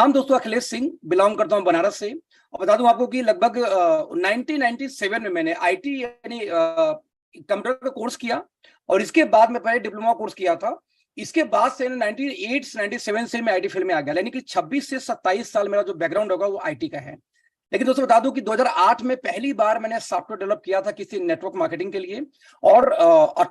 नाम दोस्तों अखिलेश सिंह, बिलोंग करता हूं बनारस से। और बता दूं आपको कि लगभग 1997 में मैंने आईटी यानी कंप्यूटर का कोर्स किया और इसके बाद में पहले डिप्लोमा कोर्स किया था। इसके बाद से 98 97 से मैं आईटी फील्ड में आ गया, यानी कि 26 से 27 साल मेरा जो बैकग्राउंड होगा वो आईटी का है। लेकिन दोस्तों बता दूं कि 2008 में पहली बार मैंने सॉफ्टवेयर डेवलप किया था किसी नेटवर्क मार्केटिंग के लिए। और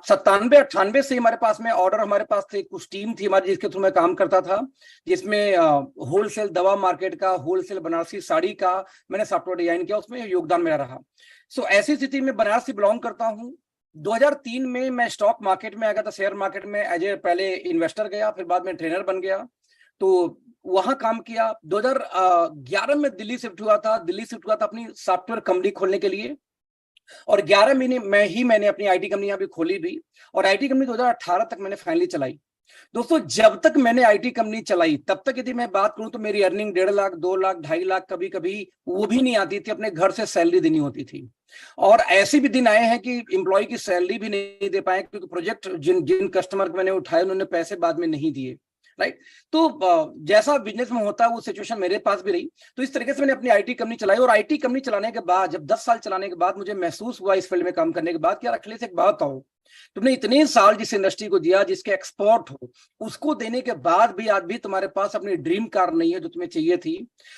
97 98 से हमारे पास में ऑर्डर हमारे पास थे, कुछ टीम थी हमारी जिसके थ्रू मैं काम करता था, जिसमें होलसेल दवा मार्केट का, होलसेल बनारसी साड़ी का मैंने सॉफ्टवेयर डिजाइन किया, उसमें योगदान मेरा रहा। सो ऐसी स्थिति में बनारस से बिलोंग करता हूँ। 2003 में मैं स्टॉक मार्केट में आ गया था, शेयर मार्केट में एज ए पहले इन्वेस्टर गया, फिर बाद में ट्रेनर बन गया, तो वहां काम किया। 2011 में दिल्ली शिफ्ट हुआ था, अपनी सॉफ्टवेयर कंपनी खोलने के लिए। और 11 महीने में ही मैंने अपनी आईटी कंपनी यहाँ पे खोली भी, और आईटी कंपनी 2018 तक मैंने फाइनली चलाई। दोस्तों जब तक मैंने आईटी कंपनी चलाई तब तक यदि मैं बात करूं तो मेरी अर्निंग 1.5 लाख, 2 लाख, 2.5 लाख, कभी कभी वो भी नहीं आती थी, अपने घर से सैलरी देनी होती थी। और ऐसे भी दिन आए हैं कि एम्प्लॉय की सैलरी भी नहीं दे पाए, क्योंकि प्रोजेक्ट जिन कस्टमर को मैंने उठाए उन्होंने पैसे बाद में नहीं दिए। राइट, तो जैसा बिजनेस में होता है वो सिचुएशन मेरे पास भी रही। तो इस तरीके से मैंने अपनी आईटी कंपनी चलाई, और आईटी कंपनी चलाने के बाद जब 10 साल चलाने के बाद मुझे महसूस हुआ इस फील्ड में काम करने के बाद कि यार अखिलेश एक बात हो, तुमने इतने साल जिस इंडस्ट्री को दिया, जिसके एक्सपर्ट हो, उसको देने के बाद भी आज भी तुम्हारे पास अपनी ड्रीम कार नहीं है जो तुम्हें चाहिए थी।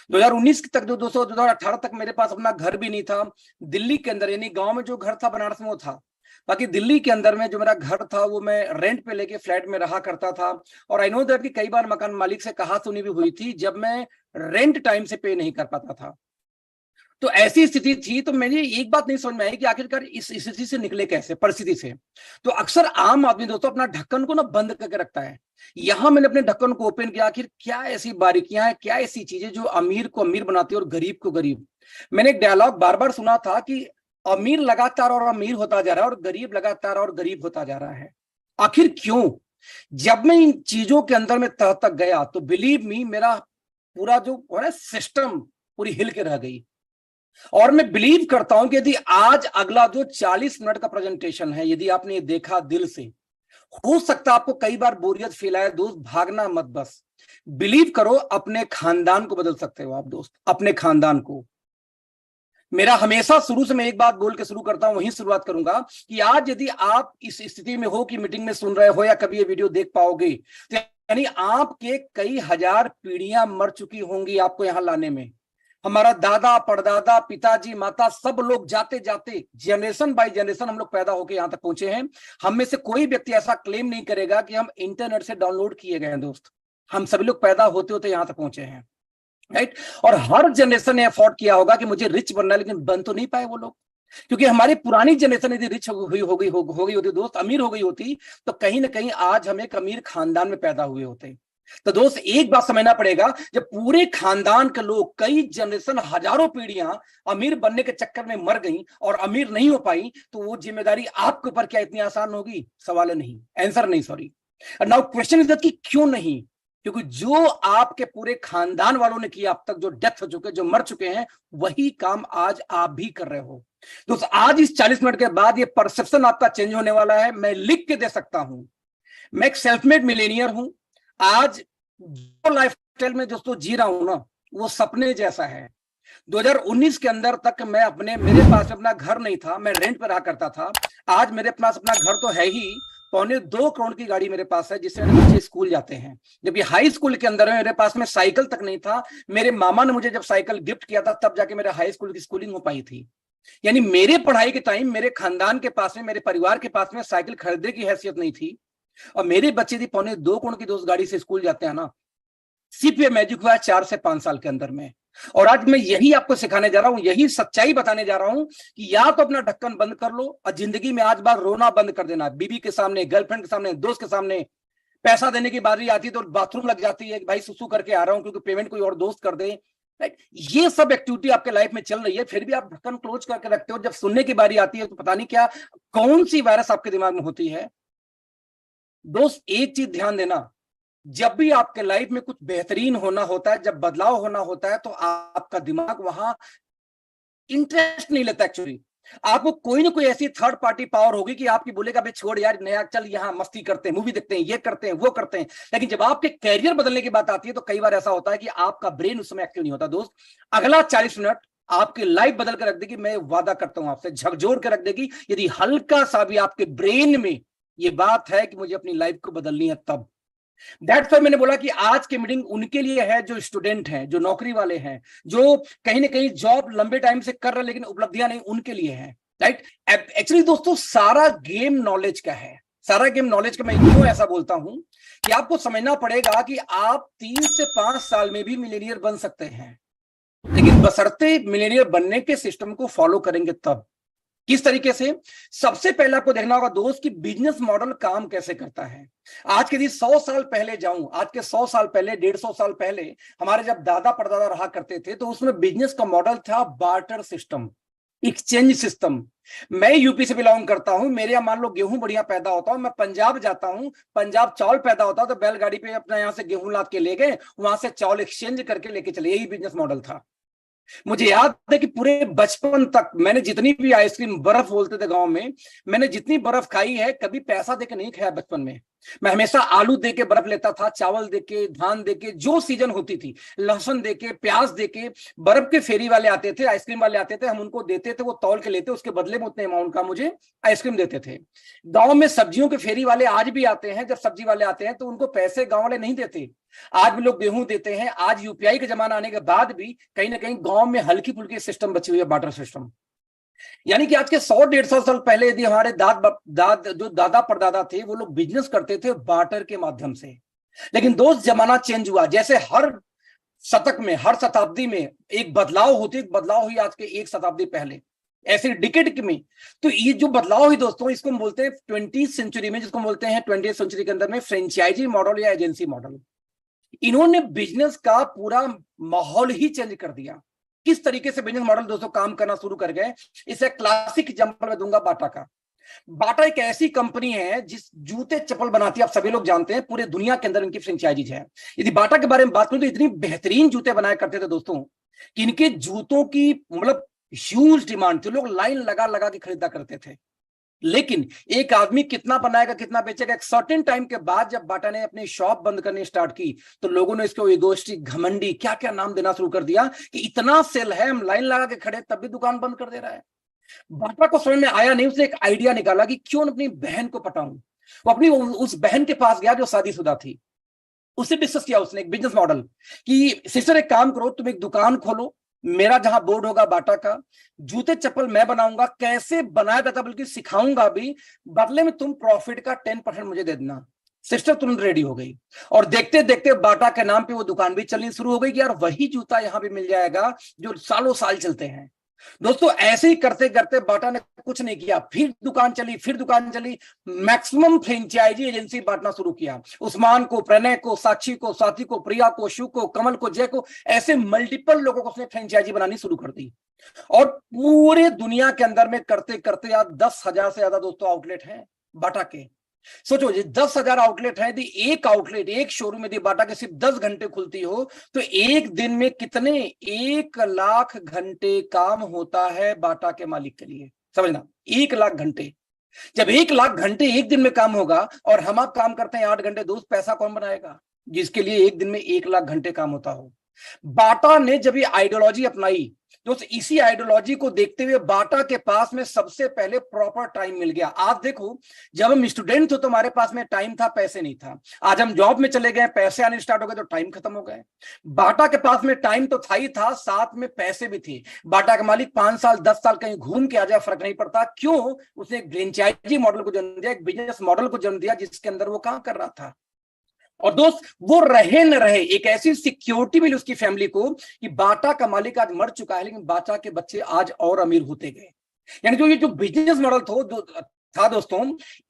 2019 तक जो 2018 तक मेरे पास अपना घर भी नहीं था दिल्ली के अंदर, यानी गांव में जो घर था बनारस में वो था, बाकी दिल्ली के अंदर में जो मेरा घर था वो मैं रेंट पे लेके फ्लैट में रहा करता था। और आई नो दैट कि कई बार मकान मालिक से कहा सुनी भी हुई थी जब मैं रेंट टाइम से पे नहीं कर पाता था। तो ऐसी स्थिति थी, तो मैंने एक बात नहीं समझ में आई कि आखिरकार इस स्थिति से निकले कैसे, परिस्थिति से। तो अक्सर आम आदमी दोस्तों अपना ढक्कन को ना बंद करके रखता है। यहां मैंने अपने ढक्कन को ओपन किया, आखिर क्या ऐसी बारीकियां हैं, क्या ऐसी चीजें जो अमीर को अमीर बनाती है और गरीब को गरीब। मैंने एक डायलॉग बार बार सुना था कि अमीर लगातार और अमीर होता जा रहा है और गरीब लगातार और गरीब होता जा रहा है। आखिर क्यों? जब मैं इन चीजों के अंदर में तह तक गया तो बिलीव मी, मेरा पूरा जो सिस्टम पूरी हिल के रह गई। और मैं बिलीव करता हूं कि यदि आज अगला जो 40 मिनट का प्रेजेंटेशन है, यदि आपने ये देखा दिल से, हो सकता है आपको कई बार बोरियत फील आए। दोस्त भागना मत, बस बिलीव करो, अपने खानदान को बदल सकते हो आप दोस्त, अपने खानदान को। मेरा हमेशा शुरू से मैं एक बात बोल के शुरू करता हूं, वहीं शुरुआत करूंगा कि आज यदि आप इस स्थिति में हो कि मीटिंग में सुन रहे हो या कभी ये वीडियो देख पाओगे, तो यानी आपके कई हजार पीढ़ियां मर चुकी होंगी आपको यहां लाने में। हमारा दादा, परदादा, पिताजी, माता, सब लोग जाते जाते जनरेशन बाय जनरेशन हम लोग पैदा होकर यहां तक पहुंचे हैं। हम में से कोई व्यक्ति ऐसा क्लेम नहीं करेगा कि हम इंटरनेट से डाउनलोड किए गए हैं दोस्त। हम सभी लोग पैदा होते होते यहां तक पहुंचे हैं। राइट, और हर जनरेशन ने एफोर्ड किया होगा कि मुझे रिच बनना है, लेकिन बन तो नहीं पाए वो लोग, क्योंकि हमारी पुरानी जनरेशन यदि रिच हो गई होती दोस्त, अमीर हो गई होती, तो कहीं ना कहीं आज हम एक अमीर खानदान में पैदा हुए होते। तो दोस्त एक बात समझना पड़ेगा, जब पूरे खानदान के लोग कई जनरेशन, हजारों पीढ़ियां अमीर बनने के चक्कर में मर गई और अमीर नहीं हो पाई, तो वो जिम्मेदारी आपके ऊपर क्या इतनी आसान होगी? सवाल नहीं, आंसर नहीं, sorry. Now question is that कि क्यों नहीं? क्योंकि जो आपके पूरे खानदान वालों ने किया अब तक, जो डेथ हो चुके, जो मर चुके हैं, वही काम आज आप भी कर रहे हो। दोस्त आज इस 40 मिनट के बाद ये परसेप्शन आपका चेंज होने वाला है। मैं लिख के दे सकता हूं, मैं एक सेल्फ मेड मिलेनियर हूं। आज जो लाइफ स्टाइल में दोस्तों जी रहा हूं ना, वो सपने जैसा है। 2019 के अंदर तक मैं मेरे पास अपना घर नहीं था, मैं रेंट पर रहा करता था। आज मेरे पास अपना घर तो है ही, 1.25 करोड़ की गाड़ी मेरे पास है जिससे मेरे बच्चे स्कूल जाते हैं। जब ये हाई स्कूल के अंदर है, मेरे पास में साइकिल तक नहीं था। मेरे मामा ने मुझे जब साइकिल गिफ्ट किया था तब जाके मेरे हाई स्कूल की स्कूलिंग हो पाई थी। यानी मेरे पढ़ाई के टाइम मेरे खानदान के पास में, मेरे परिवार के पास में साइकिल खरीदने की हैसियत नहीं थी। और मेरे बच्चे यदि 1.25 करोड़ की दोस्त गाड़ी से स्कूल जाते हैं ना, सिर्फ ये मैजिक हुआ है 4 से 5 साल के अंदर में। और आज मैं यही आपको सिखाने जा रहा हूं, यही सच्चाई बताने जा रहा हूं कि या तो अपना ढक्कन बंद कर लो और जिंदगी में आज बार रोना बंद कर देना। बीबी के सामने, गर्लफ्रेंड के सामने, दोस्त के सामने पैसा देने की बारी आती है तो बाथरूम लग जाती है कि भाई सुसु करके आ रहा हूं क्योंकि पेमेंट कोई और दोस्त कर दे। राइट, ये सब एक्टिविटी आपके लाइफ में चल रही है, फिर भी आप ढक्कन क्लोज करके रखते हो। जब सुनने की बारी आती है तो पता नहीं क्या, कौन सी वायरस आपके दिमाग में होती है। दोस्त एक चीज ध्यान देना, जब भी आपके लाइफ में कुछ बेहतरीन होना होता है, जब बदलाव होना होता है, तो आपका दिमाग वहां इंटरेस्ट नहीं लेता एक्चुअली। आपको कोई ना कोई ऐसी थर्ड पार्टी पावर होगी कि आपकी बोलेगा भाई छोड़ यार, नया चल, यहाँ मस्ती करते हैं, मूवी देखते हैं, ये करते हैं, वो करते हैं। लेकिन जब आपके कैरियर बदलने की बात आती है तो कई बार ऐसा होता है कि आपका ब्रेन उस समय एक्टिव नहीं होता। दोस्त, अगला 40 मिनट आपकी लाइफ बदल कर रख देगी। मैं वादा करता हूं आपसे, झकझोर के रख देगी, यदि हल्का सा भी आपके ब्रेन में ये बात है कि मुझे अपनी लाइफ को बदलनी है तब। दैट्स व्हाई मैंने बोला कि आज की मीटिंग उनके लिए है जो स्टूडेंट हैं, जो नौकरी वाले हैं, जो कहीं ना कहीं जॉब लंबे टाइम से कर रहे हैं लेकिन उपलब्धियां नहीं, उनके लिए है। राइट? एक्चुअली दोस्तों, सारा गेम नॉलेज का है। सारा गेम नॉलेज का मैं क्यों ऐसा बोलता हूं कि आपको समझना पड़ेगा कि आप 3 से 5 साल में भी मिलेनियर बन सकते हैं, लेकिन बशर्ते मिलेनियर बनने के सिस्टम को फॉलो करेंगे तब। किस तरीके से? सबसे पहले आपको देखना होगा दोस्त कि बिजनेस मॉडल काम कैसे करता है। आज के 100 साल पहले जाऊं, आज के 100 साल पहले, 150 साल पहले हमारे जब दादा परदादा रहा करते थे तो उसमें बिजनेस का मॉडल था बार्टर सिस्टम, एक्सचेंज सिस्टम। मैं यूपी से बिलोंग करता हूं, मेरे यहाँ मान लो गेहूं बढ़िया पैदा होता हूं, मैं पंजाब जाता हूं, पंजाब चावल पैदा होता तो बैलगाड़ी पे अपना यहां से गेहूं लाद के ले गए, वहां से चावल एक्सचेंज करके लेके चले। यही बिजनेस मॉडल था। मुझे याद है कि पूरे बचपन तक मैंने जितनी भी आइसक्रीम, बर्फ बोलते थे गांव में, मैंने जितनी बर्फ खाई है कभी पैसा देके नहीं खाया बचपन में। मैं हमेशा आलू देके बर्फ लेता था, चावल देके, धान देके, जो सीजन होती थी, लहसुन देके, प्याज देके। बर्फ के फेरी वाले आते थे, आइसक्रीम वाले आते थे, हम उनको देते थे, वो तौल के लेते, उसके बदले में उतने अमाउंट का मुझे आइसक्रीम देते थे। गांव में सब्जियों के फेरी वाले आज भी आते हैं, जब सब्जी वाले आते हैं तो उनको पैसे गांव वाले नहीं देते। आज भी लोग गेहूं देते हैं। आज यूपीआई का जमाना आने के बाद भी कहीं ना कहीं गांव में हल्की फुल्की सिस्टम बची हुई है, बार्टर सिस्टम। यानी कि आज के 100-150 साल पहले यदि हमारे जो दादा परदादा थे वो लोग बिजनेस करते थे बार्टर के माध्यम से। लेकिन दोस्त, जमाना चेंज हुआ। जैसे हर शतक में, हर शताब्दी में एक बदलाव होती है, बदलाव हुई आज के 1 शताब्दी पहले, ऐसे डिकेड में। तो ये जो बदलाव हुई दोस्तों, इसको हम बोलते हैं 20वीं सेंचुरी में, जिसको बोलते हैं 20वीं सेंचुरी के अंदर में फ्रेंचाइजी मॉडल या एजेंसी मॉडल। इन्होंने बिजनेस का पूरा माहौल ही चेंज कर दिया। किस तरीके से बिजनेस मॉडल दोस्तों काम करना शुरू कर गए, इसे क्लासिक एग्जांपल मैं दूंगा बाटा का। बाटा एक ऐसी कंपनी है जिस जूते चप्पल बनाती है, आप सभी लोग जानते हैं, पूरे दुनिया के अंदर इनकी फ्रेंचाइजीज है। यदि बाटा के बारे में बात करूं तो इतनी बेहतरीन जूते बनाया करते थे दोस्तों कि इनके जूतों की मतलब ह्यूज डिमांड थी, लोग लाइन लगा लगा के खरीदा करते थे। लेकिन एक आदमी कितना बनाएगा, कितना बेचेगा, एक सर्टेन टाइम के बाद जब बाटा ने अपनी शॉप बंद करनी स्टार्ट की तो लोगों ने इसको इगोइस्टिक, घमंडी, क्या क्या नाम देना शुरू कर दिया कि इतना सेल है, हम लाइन लगा के खड़े तब भी दुकान बंद कर दे रहा है। बाटा को समझ में आया नहीं, उसने एक आइडिया निकाला कि क्यों अपनी बहन को पटाऊं। वो अपनी उस बहन के पास गया जो शादीशुदा थी, उससे डिस्कस किया उसने एक बिजनेस मॉडल कि सिस्टर एक काम करो, तुम एक दुकान खोलो, मेरा जहां बोर्ड होगा बाटा का, जूते चप्पल मैं बनाऊंगा, कैसे बनाया जाता बल्कि सिखाऊंगा भी, बदले में तुम प्रॉफिट का 10% मुझे दे देना। सिस्टर तुरंत रेडी हो गई और देखते देखते बाटा के नाम पे वो दुकान भी चलनी शुरू हो गई कि यार वही जूता यहां भी मिल जाएगा जो सालों साल चलते हैं। दोस्तों, ऐसे ही करते करते बाटा ने कुछ नहीं किया, फिर दुकान चली, फिर दुकान चली, मैक्सिमम फ्रेंचाइजी एजेंसी बांटना शुरू किया। उस्मान को, प्रणय को, साक्षी को, साथी को, प्रिया को, शिव को, कमल को, जय को, ऐसे मल्टीपल लोगों को उसने फ्रेंचाइजी बनानी शुरू कर दी। और पूरे दुनिया के अंदर में करते करते आज 10,000 से ज्यादा दोस्तों आउटलेट हैं बाटा के। सोचो जी, 10,000 आउटलेट है। यदि एक आउटलेट, एक शोरूम यदि बाटा के सिर्फ 10 घंटे खुलती हो तो एक दिन में कितने 1 लाख घंटे काम होता है बाटा के मालिक के लिए। समझना, 1 लाख घंटे। जब 1 लाख घंटे एक दिन में काम होगा और हम आप काम करते हैं 8 घंटे, दोस्त पैसा कौन बनाएगा जिसके लिए एक दिन में 1 लाख घंटे काम होता हो। बाटा ने जब ये आइडियोलॉजी अपनाई दोस्त, इसी आइडियोलॉजी को देखते हुए बाटा के पास में सबसे पहले प्रॉपर टाइम मिल गया। आज देखो, जब हम स्टूडेंट थे तो हमारे पास में टाइम था, पैसे नहीं था। आज हम जॉब में चले गए, पैसे आने स्टार्ट हो गए तो टाइम खत्म हो गए। बाटा के पास में टाइम तो था ही था, साथ में पैसे भी थे। बाटा का मालिक 5 साल 10 साल कहीं घूम के आ जाए फर्क नहीं पड़ता। क्यों? उसने एक फ्रेंचाइजी मॉडल को जन्म दिया, एक बिजनेस मॉडल को जन्म दिया जिसके अंदर वो काम कर रहा था। और दोस्त, वो रहे न रहे, एक ऐसी सिक्योरिटी मिली उसकी फैमिली को कि बाटा का मालिक आज मर चुका है लेकिन बाटा के बच्चे आज और अमीर होते गए। यानी कि ये जो बिजनेस मॉडल था दोस्तों,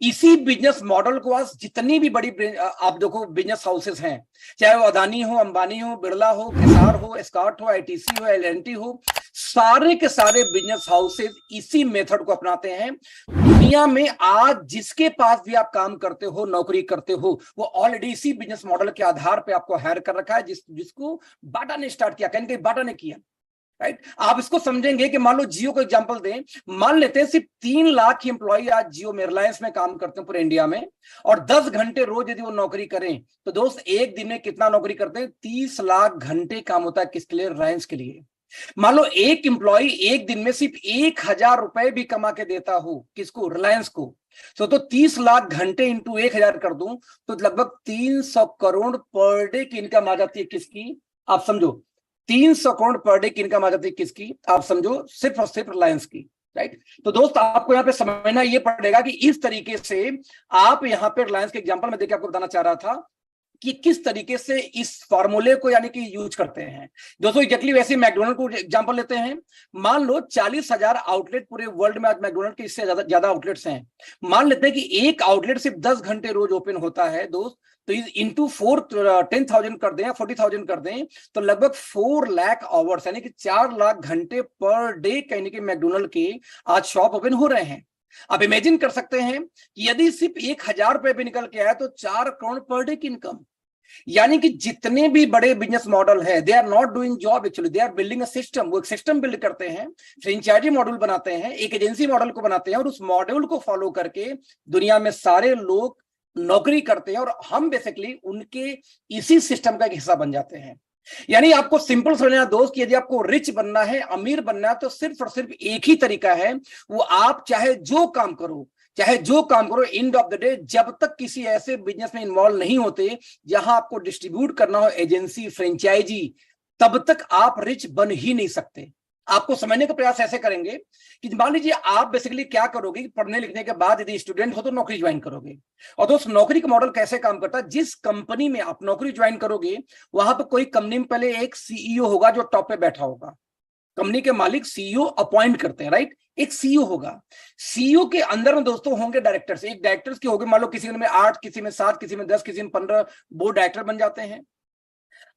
इसी बिजनेस मॉडल को आज जितनी भी बड़ी आप देखो बिजनेस हाउसेस हैं, चाहे वो अदानी हो, अंबानी हो, बिरला हो, केसार हो, स्कॉट हो, आईटीसी हो, एल&टी हो, सारे के सारे बिजनेस हाउसेस इसी मेथड को अपनाते हैं। दुनिया में आज जिसके पास भी आप काम करते हो, नौकरी करते हो, वो ऑलरेडी इसी बिजनेस मॉडल के आधार पे आपको हायर कर रखा है, जिसको बाटा ने स्टार्ट किया, कहीं बाटा ने किया। राइट। आप इसको समझेंगे कि मान लो जियो को एग्जांपल दें, मान लेते हैं सिर्फ 3 लाख एम्प्लॉय आज जियो में रिलायंस में काम करते हैं पूरे इंडिया में, और 10 घंटे रोज यदि वो नौकरी करें तो दोस्त एक दिन में कितना नौकरी करते हैं? 30 लाख घंटे काम होता है किसके लिए? रिलायंस के लिए। मान लो एक एम्प्लॉय एक दिन में सिर्फ 1,000 रुपए भी कमा के देता हो, किसको? रिलायंस को। तो 30 लाख घंटे इंटू 1,000 कर दूं तो लगभग 300 करोड़ पर डे की इनकम आ जाती है किसकी? आप समझो, 300 करोड़ पर डे की इनकम आ जाती है किसकी? आप समझो, सिर्फ और सिर्फ रिलायंस की। राइट। तो दोस्त आपको यहाँ पे समझना ये पड़ेगा कि इस तरीके से आप यहाँ पे रिलायंस के एग्जांपल में देखिए आपको बताना चाह रहा था कि किस तरीके से इस फार्मूले को यानी कि यूज करते हैं। दोस्तों एग्जैक्टली वैसे मैकडोनल्ड को एग्जांपल लेते हैं। मान लो 40,000 आउटलेट पूरे वर्ल्ड में आज मैकडोनल्ड के इससे ज्यादा आउटलेट्स हैं। मान लेते हैं कि एक आउटलेट सिर्फ 10 घंटे रोज ओपन होता है दोस्त, तो इंटू 10,000 कर दें, 40,000 कर दें, तो लगभग 4 लाख आवर्स यानी कि 4 लाख घंटे पर डे कहने के मैकडोनल्ड के आज शॉप ओपन हो रहे हैं। आप इमेजिन कर सकते हैं कि यदि सिर्फ 1,000 रुपए पे निकल के आया तो 4 करोड़ पर डे की इनकम। यानी कि जितने भी बड़े बिजनेस मॉडल है, they are not doing job, actually they are building a system. वो एक सिस्टम बिल्ड करते हैं, फ्रेंचाइजी मॉडल बनाते हैं, एक एजेंसी मॉडल को बनाते हैं, और उस मॉडल को फॉलो करके दुनिया में सारे लोग नौकरी करते हैं, और हम बेसिकली उनके इसी सिस्टम का एक हिस्सा बन जाते हैं। यानी आपको सिंपल समझना दोस्त, यदि आपको रिच बनना है, अमीर बनना है, तो सिर्फ और सिर्फ एक ही तरीका है, वो आप चाहे जो काम करो, एंड ऑफ द डे जब तक किसी ऐसे बिजनेस में इन्वॉल्व नहीं होते जहां आपको डिस्ट्रीब्यूट करना हो एजेंसी, फ्रेंचाइजी, तब तक आप रिच बन ही नहीं सकते। आपको समझने का प्रयास ऐसे करेंगे कि मान लीजिए आप बेसिकली क्या करोगे, पढ़ने लिखने के बाद यदि स्टूडेंट हो तो नौकरी ज्वाइन करोगे, और दोस्त नौकरी का मॉडल कैसे काम करता है? जिस कंपनी में आप नौकरी ज्वाइन करोगे वहां पर कोई कंपनी में पहले एक सीईओ होगा जो टॉप पे बैठा होगा। कंपनी के मालिक सीईओ अपॉइंट करते हैं, राइट। एक सीईओ होगा, सीईओ के अंदर में दोस्तों होंगे डायरेक्टर्स। एक डायरेक्टर्स के होंगे, मान लो किसी में 8, किसी में 7, किसी में 10, किसी में 15 बोर्ड डायरेक्टर बन जाते हैं।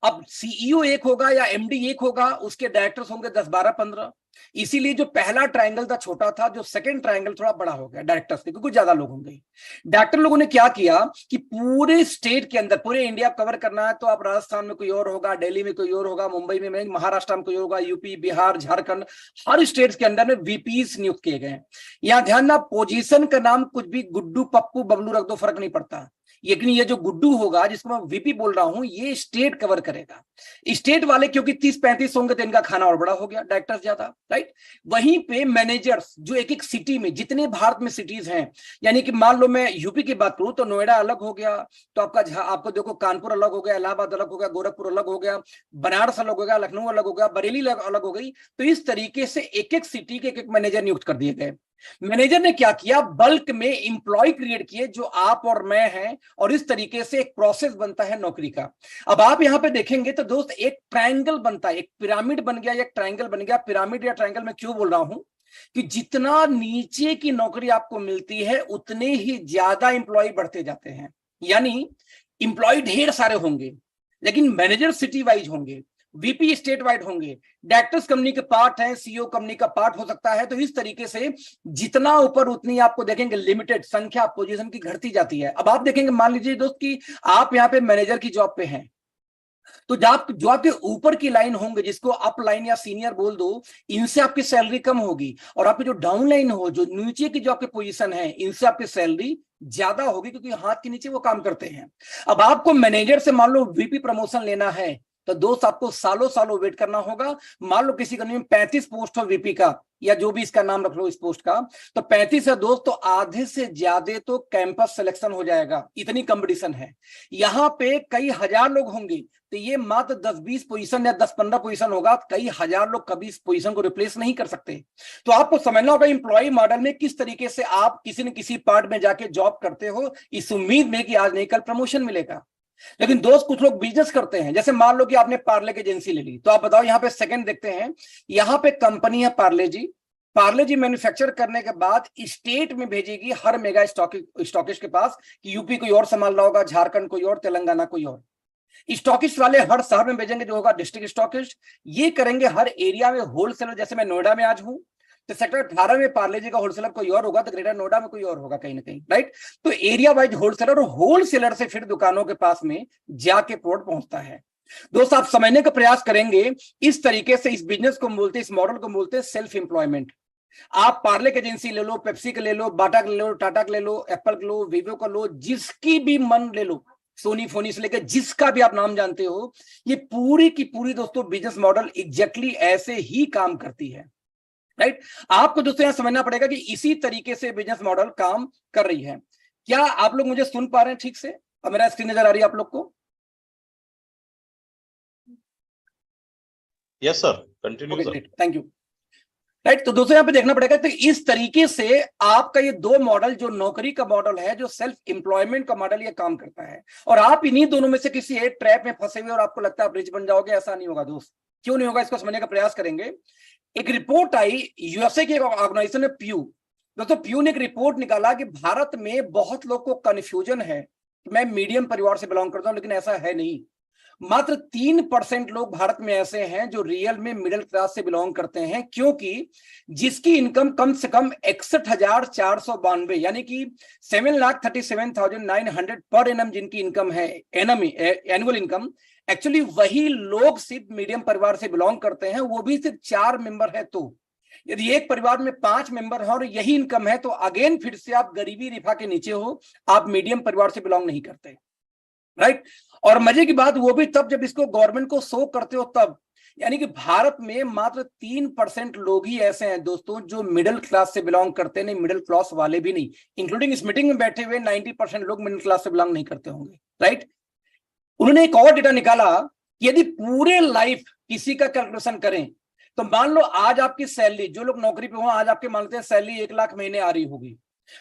अब सीईओ एक होगा या एमडी एक होगा, उसके डायरेक्टर्स होंगे 10, 12, 15। इसीलिए जो पहला ट्रायंगल था छोटा था, जो सेकंड ट्रायंगल थोड़ा बड़ा हो गया डायरेक्टर्स के, क्योंकि ज्यादा लोग होंगे। डायरेक्टर लोगों ने क्या किया कि पूरे स्टेट के अंदर, पूरे इंडिया कवर करना है तो आप राजस्थान में कोई और होगा, दिल्ली में कोई और होगा, मुंबई में, महाराष्ट्र में कोई होगा, यूपी, बिहार, झारखंड, हर स्टेट के अंदर में वीपीस नियुक्त किए गए। यहां ध्यान ना, पोजीशन का नाम कुछ भी गुड्डू, पप्पू, बबलू रख दो, फर्क नहीं पड़ता। लेकिन ये जो गुड्डू होगा, जिसको मैं वीपी बोल रहा हूं, ये स्टेट कवर करेगा। स्टेट वाले क्योंकि 30-35 होंगे तो इनका खाना और बड़ा हो गया, डायरेक्टर्स ज्यादा, राइट। वहीं पे मैनेजर्स जो एक एक सिटी में, जितने भारत में सिटीज हैं, यानी कि मान लो मैं यूपी की बात करूं तो नोएडा अलग हो गया, तो आपको देखो कानपुर अलग हो गया, इलाहाबाद अलग हो गया, गोरखपुर अलग हो गया, बनारस अलग हो गया, लखनऊ अलग हो गया, बरेली अलग हो गई। तो इस तरीके से एक एक सिटी के एक एक मैनेजर नियुक्त कर दिए गए। मैनेजर ने क्या किया, बल्क में इंप्लॉय क्रिएट किए जो आप और मैं हैं, और इस तरीके से एक प्रोसेस बनता है नौकरी का। अब आप यहां पे देखेंगे तो दोस्त एक ट्रायंगल बनता है, एक पिरामिड बन गया, एक ट्रायंगल बन गया। पिरामिड या ट्रायंगल में क्यों बोल रहा हूं कि जितना नीचे की नौकरी आपको मिलती है उतने ही ज्यादा इंप्लॉय बढ़ते जाते हैं। यानी इंप्लॉय ढेर सारे होंगे लेकिन मैनेजर सिटी वाइज होंगे, वीपी स्टेट वाइड होंगे, डायरेक्टर्स कंपनी के पार्ट हैं, सीईओ कंपनी का पार्ट हो सकता है। तो इस तरीके से जितना ऊपर उतनी आपको देखेंगे लिमिटेड संख्या पोजीशन की घटती जाती है। अब आप देखेंगे, मान लीजिए दोस्त कि आप यहाँ पे मैनेजर की जॉब पे हैं, तो जो आपके ऊपर की लाइन होंगे, जिसको अप लाइन या सीनियर बोल दो, इनसे आपकी सैलरी कम होगी, और आपकी जो डाउन लाइन हो, जो नीचे की जो आपकी पोजीशन है, इनसे आपकी सैलरी ज्यादा होगी, क्योंकि हाथ के नीचे वो काम करते हैं। अब आपको मैनेजर से मान लो वीपी प्रमोशन लेना है तो दोस्त आपको सालों सालों वेट करना होगा। मान लो किसी कंपनी में 35 पोस्ट हो वीपी का, या जो भी इसका नाम रख लो इस पोस्ट का, तो 35 है दोस्त, तो आधे से ज्यादा तो कैंपस सिलेक्शन हो जाएगा, इतनी कंपटीशन है। यहां पे कई हजार लोग होंगे, तो ये मात्र 10-20 पोजीशन या 10-15 पोजीशन होगा, कई हजार लोग कभी इस पोजीशन को रिप्लेस नहीं कर सकते। तो आपको समझना होगा इंप्लॉय मॉडल में किस तरीके से आप किसी न किसी पार्ट में जाके जॉब करते हो, इस उम्मीद में कि आज नहीं कल प्रमोशन मिलेगा। लेकिन दोस्त कुछ लोग बिजनेस करते हैं, जैसे मान लो कि आपने पार्ले की एजेंसी ले ली, तो आप बताओ, यहाँ पे सेकंड देखते हैं, यहाँ पे कंपनी है पार्ले जी मैन्युफैक्चर करने के बाद स्टेट में भेजेगी हर मेगा स्टॉकिस्ट के पास, कि यूपी कोई और संभाल रहा होगा, झारखंड कोई और, तेलंगाना कोई और। स्टॉकिस्ट वाले हर शहर में भेजेंगे, जो होगा डिस्ट्रिक्ट स्टॉकिस्ट। ये करेंगे हर एरिया में होलसेलर, जैसे मैं नोएडा में आज हूं तो सेक्टर 18 में पार्ले जी का होलसेलर कोई और होगा, तो ग्रेटर नोएडा में कोई और होगा कहीं ना कहीं, राइट। तो एरिया वाइज होलसेलर, और होलसेलर से फिर दुकानों के पास में जाके प्रोडक्ट पहुंचता है। दोस्त आप समझने का प्रयास करेंगे, इस तरीके से इस बिजनेस को बोलते हैं, इस मॉडल को बोलते हैं सेल्फ एम्प्लॉयमेंट। आप पार्ले की एजेंसी ले लो, पेप्सी का ले लो, बाटा का ले लो, टाटा का ले लो, एप्पल का लो, वीवो का लो, जिसकी भी मन ले लो, सोनी फोनी से लेकर जिसका भी आप नाम जानते हो, ये पूरी की पूरी दोस्तों बिजनेस मॉडल एग्जैक्टली ऐसे ही काम करती है, राइट। आपको दोस्तों यहां समझना पड़ेगा कि इसी तरीके से बिजनेस मॉडल काम कर रही है। क्या आप लोग मुझे सुन पा रहे हैं ठीक से? अब मेरा स्क्रीन नजर आ रही है आप लोग को? Yes sir, continue sir. Thank you. Right, तो दोस्तों यहां पे देखना पड़ेगा, तो इस तरीके से आपका ये दो मॉडल, जो नौकरी का मॉडल है, जो सेल्फ एम्प्लॉयमेंट का मॉडल, ये काम करता है। और आप इन्हीं दोनों में से किसी एक ट्रैप में फंसे हुए और आपको लगता है आप रिच बन जाओगे, ऐसा नहीं होगा दोस्त। क्यों नहीं होगा, इसको समझने का प्रयास करेंगे। एक रिपोर्ट आई यूएसए की ऑर्गेनाइजेशन है प्यू। दोस्तों प्यू ने एक रिपोर्ट निकाला कि भारत में बहुत लोग को कंफ्यूजन है कि मैं मीडियम परिवार से बिलोंग करता हूं, लेकिन ऐसा है नहीं। मात्र 3% लोग भारत में ऐसे हैं जो रियल में मिडिल क्लास से बिलोंग करते हैं, क्योंकि जिसकी इनकम कम से कम 61,492 यानी कि 7,37,900 पर एनम जिनकी इनकम है, एनुअल इनकम, एक्चुअली वही लोग सिर्फ मीडियम परिवार से बिलोंग करते हैं, वो भी सिर्फ 4 मेंबर है। तो यदि एक परिवार में 5 मेंबर है और यही इनकम है, तो अगेन फिर से आप गरीबी रेखा के नीचे हो, आप मीडियम परिवार से बिलोंग नहीं करते, राइट। और मजे की बात वो भी तब जब इसको गवर्नमेंट को शो करते हो तब, यानी कि भारत में मात्र 3% लोग ही ऐसे हैं दोस्तों जो मिडिल क्लास से बिलोंग करते, नहीं मिडिल क्लास वाले भी नहीं, इंक्लूडिंग इस मीटिंग में बैठे हुए 90% लोग मिडिल क्लास से बिलोंग नहीं करते होंगे, राइट। उन्होंने एक और डेटा निकाला कि यदि पूरे लाइफ किसी का कैलकुलेशन करें, तो मान लो आज आपकी सैलरी, जो लोग नौकरी पे हो आज आपके मानते हैं सैलरी 1 लाख महीने आ रही होगी,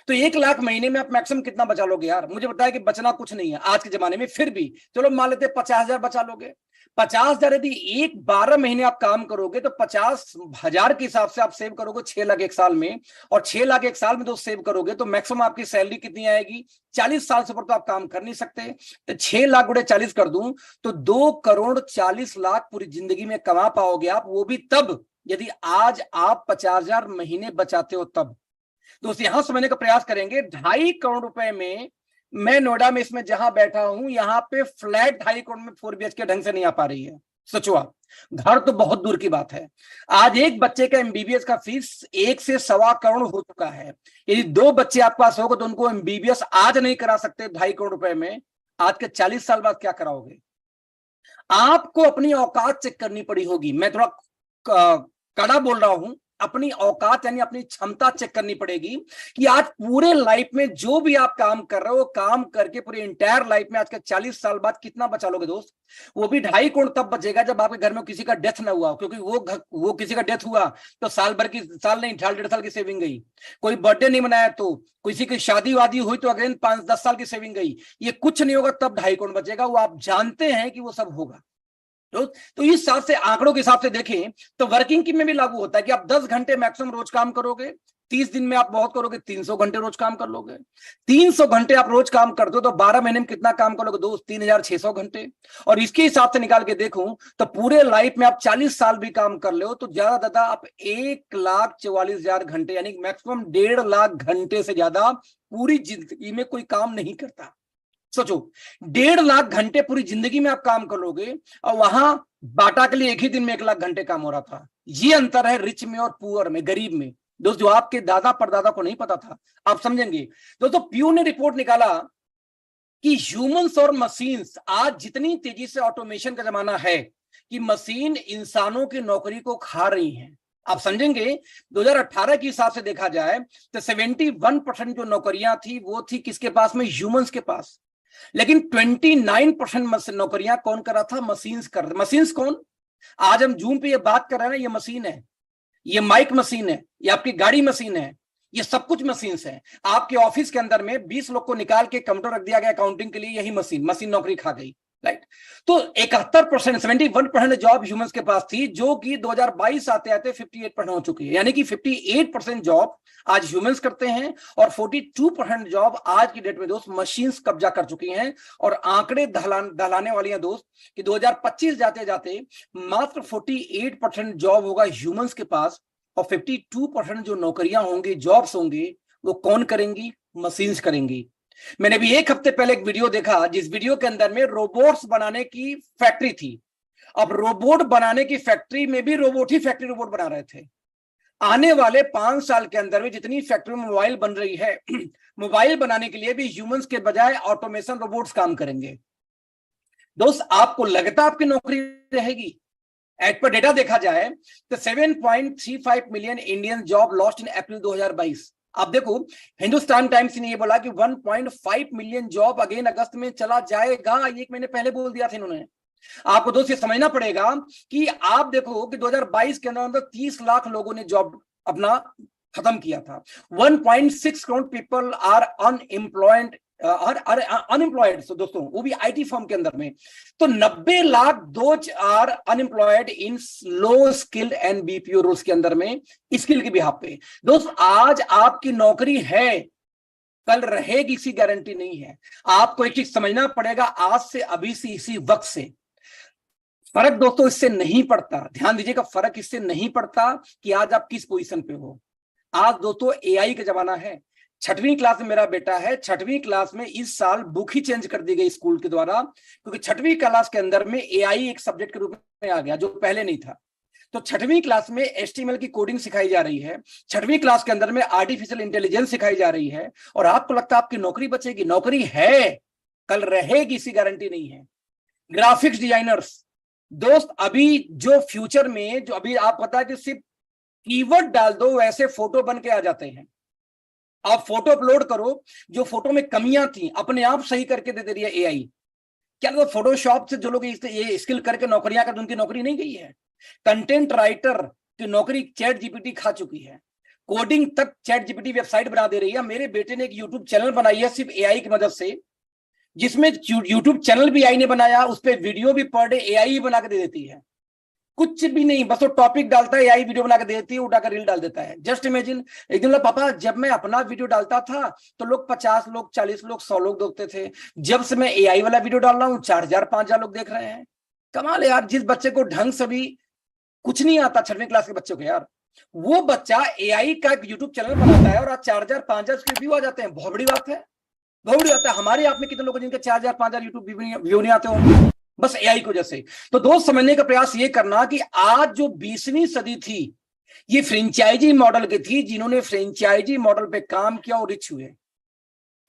तो 1 लाख महीने में आप मैक्सिमम कितना बचा लोगे यार? मुझे बताया कि बचना कुछ नहीं है आज के जमाने में, फिर भी चलो मान लेते 50,000 बचा लोगे। 50,000 यदि 12 महीने आप काम करोगे तो 50,000 के हिसाब से आप सेव करोगे 6 लाख एक साल में, और 6 लाख एक साल में तो सेव करोगे तो मैक्सिमम आपकी सैलरी कितनी आएगी? 40 साल से ऊपर तो आप काम कर नहीं सकते। तो 6 लाख गुणे 40 कर दूं तो 2,40,00,000 पूरी जिंदगी में कमा पाओगे आप, वो भी तब यदि आज आप 50,000 महीने बचाते हो तब। दोस्त यहां समझने का प्रयास करेंगे, 2.5 करोड़ रुपए में मैं नोएडा में इसमें जहां बैठा हूं, यहां पे फ्लैट 2.5 करोड़ में 4 BHK ढंग से नहीं आ पा रही है। सोचो आप, घर तो बहुत दूर की बात है। आज एक बच्चे का MBBS का फीस 1 से 1.25 करोड़ हो चुका है। यदि 2 बच्चे आपके पास होगा तो उनको MBBS आज नहीं करा सकते 2.5 करोड़ रुपए में, आज के 40 साल बाद क्या कराओगे? आपको अपनी औकात चेक करनी पड़ी होगी। मैं थोड़ा कड़ा बोल रहा हूं, अपनी औकात यानी अपनी क्षमता चेक करनी पड़ेगी कि आज पूरे लाइफ में जो भी आप काम कर रहे हो, काम करके पूरी इंटायर लाइफ में आज के 40 साल बाद कितना बचा लोगे दोस्त? वो भी 2.5 करोड़ तब बचेगा जब आपके घर में किसी का डेथ ना हुआ, क्योंकि वो किसी का डेथ हुआ तो साल नहीं, 1.5 साल की सेविंग गई। कोई बर्थडे नहीं मनाया तो, किसी की शादी वादी हुई तो अगेन 5-10 साल की सेविंग गई। ये कुछ नहीं होगा तब 2.5 करोड़ बचेगा, वो आप जानते हैं कि वो सब होगा। तो इस हिसाब से, आंकड़ों के हिसाब से देखें तो वर्किंग की में भी लागू होता है कि आप 10 घंटे मैक्सिमम रोज काम करोगे, 30 दिन में आप बहुत करोगे 300 घंटे रोज काम कर लोगे। 300 घंटे आप रोज काम करते हो तो 12 महीने में कितना काम करोगे दोस्त? 3,600 घंटे। और इसके हिसाब से निकाल के देखूं तो पूरे लाइफ में आप 40 साल भी काम कर ले हो तो ज्यादा ज्यादा आप 1,44,000 घंटे, यानी मैक्सिमम 1.5 लाख घंटे से ज्यादा पूरी जिंदगी में कोई काम नहीं करता। सोचो, 1.5 लाख घंटे पूरी जिंदगी में आप काम कर लोगे, और वहां बाटा के लिए एक ही दिन में 1 लाख घंटे काम हो रहा था। ये अंतर है रिच में और पुअर में, गरीब में दोस्त, जो आपके दादा परदादा को नहीं पता था। आप समझेंगे दोस्तों, प्यू ने रिपोर्ट निकाला कि ह्यूमंस और मशीन्स, आज जितनी तेजी से ऑटोमेशन का जमाना है कि मशीन इंसानों की नौकरी को खा रही हैं। आप समझेंगे 2018 के हिसाब से देखा जाए तो 71% जो नौकरियां थी वो थी किसके पास में? ह्यूमंस के पास। लेकिन 29% नौकरियां कौन कर रहा था? मशीन्स कर रहे। मशीन्स कौन? आज हम जूम पे ये बात कर रहे हैं ना, ये मशीन है, ये माइक मशीन है, ये आपकी गाड़ी मशीन है, ये सब कुछ मशीन्स है। आपके ऑफिस के अंदर में 20 लोग को निकाल के कंप्यूटर रख दिया गया अकाउंटिंग के लिए, यही मशीन नौकरी खा गई, राइट। तो 71%, 71% जॉब ह्यूमंस के पास थी, जो कि 2022 आते आते 58% हो चुकी है। यानी कि 58% जॉब आज ह्यूमंस करते हैं और 42% जॉब आज की डेट में दोस्त मशीन्स कब्जा कर चुकी हैं। और आंकड़े दहलाने वाली हैं दोस्त कि 2025 जाते जाते मात्र 48% जॉब होगा ह्यूमंस के पास, और 52% जो नौकरियां होंगी, जॉब्स होंगी, वो कौन करेंगी? मशीन्स करेंगी। मैंने भी एक हफ्ते पहले एक वीडियो देखा, जिस वीडियो के अंदर में रोबोट्स बनाने की फैक्ट्री थी। अब रोबोट बनाने की फैक्ट्री में भी रोबोट ही फैक्ट्री रोबोट बना रहे थे। आने वाले 5 साल के अंदर में जितनी फैक्ट्री में मोबाइल बन रही है, मोबाइल बनाने के लिए भी ह्यूमंस के बजाय ऑटोमेशन रोबोट्स काम करेंगे। दोस्त, आपको लगता है आपकी नौकरी रहेगी? एज पर डेटा देखा जाए तो 7.35 million Indian job lost in April 2022। आप देखो, हिंदुस्तान टाइम्स ने ये बोला कि 1.5 मिलियन जॉब अगेन अगस्त में चला जाएगा। एक महीने पहले बोल दिया था इन्होंने। आपको दोस्त ये समझना पड़ेगा कि आप देखो कि 2022 के अंदर 30 लाख लोगों ने जॉब अपना खत्म किया था। 1.6 crore people are unemployed unemployed. So दोस्तों, वो भी आईटी फर्म के अंदर में। तो 90 lakh those are unemployed in low skilled and BPO roles के अंदर में, स्किल की बिहाफ पे। दोस्त, आज आपकी नौकरी है, कल रहेगी इसी गारंटी नहीं है। आपको एक चीज समझना पड़ेगा, आज से अभी से इसी वक्त से फर्क दोस्तों इससे नहीं पड़ता। ध्यान दीजिएगा, फर्क इससे नहीं पड़ता कि आज आप किस पोजीशन पे हो। आज दोस्तों एआई का जमाना है। 6वीं क्लास में मेरा बेटा है। 6वीं क्लास में इस साल बुक ही चेंज कर दी गई स्कूल के द्वारा, क्योंकि 6वीं क्लास के अंदर में एआई एक सब्जेक्ट के रूप में आ गया, जो पहले नहीं था। तो 6वीं क्लास में एचटीएमएल की कोडिंग सिखाई जा रही है। 6वीं क्लास के अंदर में आर्टिफिशियल इंटेलिजेंस सिखाई जा रही है। और आपको लगता है आपकी नौकरी बचेगी? नौकरी है, कल रहेगी, इसी गारंटी नहीं है। ग्राफिक्स डिजाइनर्स, दोस्त, अभी जो फ्यूचर में, जो अभी आप पता है कि सिर्फ कीवर्ड डाल दो वैसे फोटो बन के आ जाते हैं। आप फोटो अपलोड करो, जो फोटो में कमियां थी अपने आप सही करके दे रही है एआई। क्या तो फोटोशॉप से जो लोग ये स्किल करके नौकरियां कर, उनकी नौकरी नहीं गई है। कंटेंट राइटर की नौकरी चैट जीपीटी खा चुकी है। कोडिंग तक चैट जीपीटी वेबसाइट बना दे रही है। मेरे बेटे ने एक यूट्यूब चैनल बनाई है सिर्फ एआई की मदद से, जिसमें यूट्यूब चैनल भी एआई ने बनाया, उस पर वीडियो भी पर डे एआई ही बना के दे देती है। कुछ भी नहीं, बस वो टॉपिक डालता है, एआई वीडियो बना के देती है, उठाकर रील डाल देता है। जस्ट इमेजिन, एक दिन पापा जब मैं अपना वीडियो डालता था तो लोग 50 लोग, 40 लोग, 100 लोग देखते थे। जब से मैं एआई वाला वीडियो डाल रहा हूँ 4000 5000 लोग देख रहे हैं। कमाल है यार। जिस बच्चे को ढंग से भी कुछ नहीं आता, 6वीं क्लास के बच्चों को यार, वो बच्चा एआई का एक यूट्यूब चैनल बनाता है और आज 4000 5000 उसके व्यू आ जाते हैं। बहुत बड़ी बात है, बहुत बड़ी बात है। हमारे आप में कितने लोग जिनके 4000 5000 यूट्यूब व्यू नहीं आते होंगे, बस एआई की वजह से। तो दोस्त, समझने का प्रयास ये करना कि आज जो 20वीं सदी थी, ये फ्रेंचाइजी मॉडल की थी। जिन्होंने फ्रेंचाइजी मॉडल पे काम किया वो रिच हुए,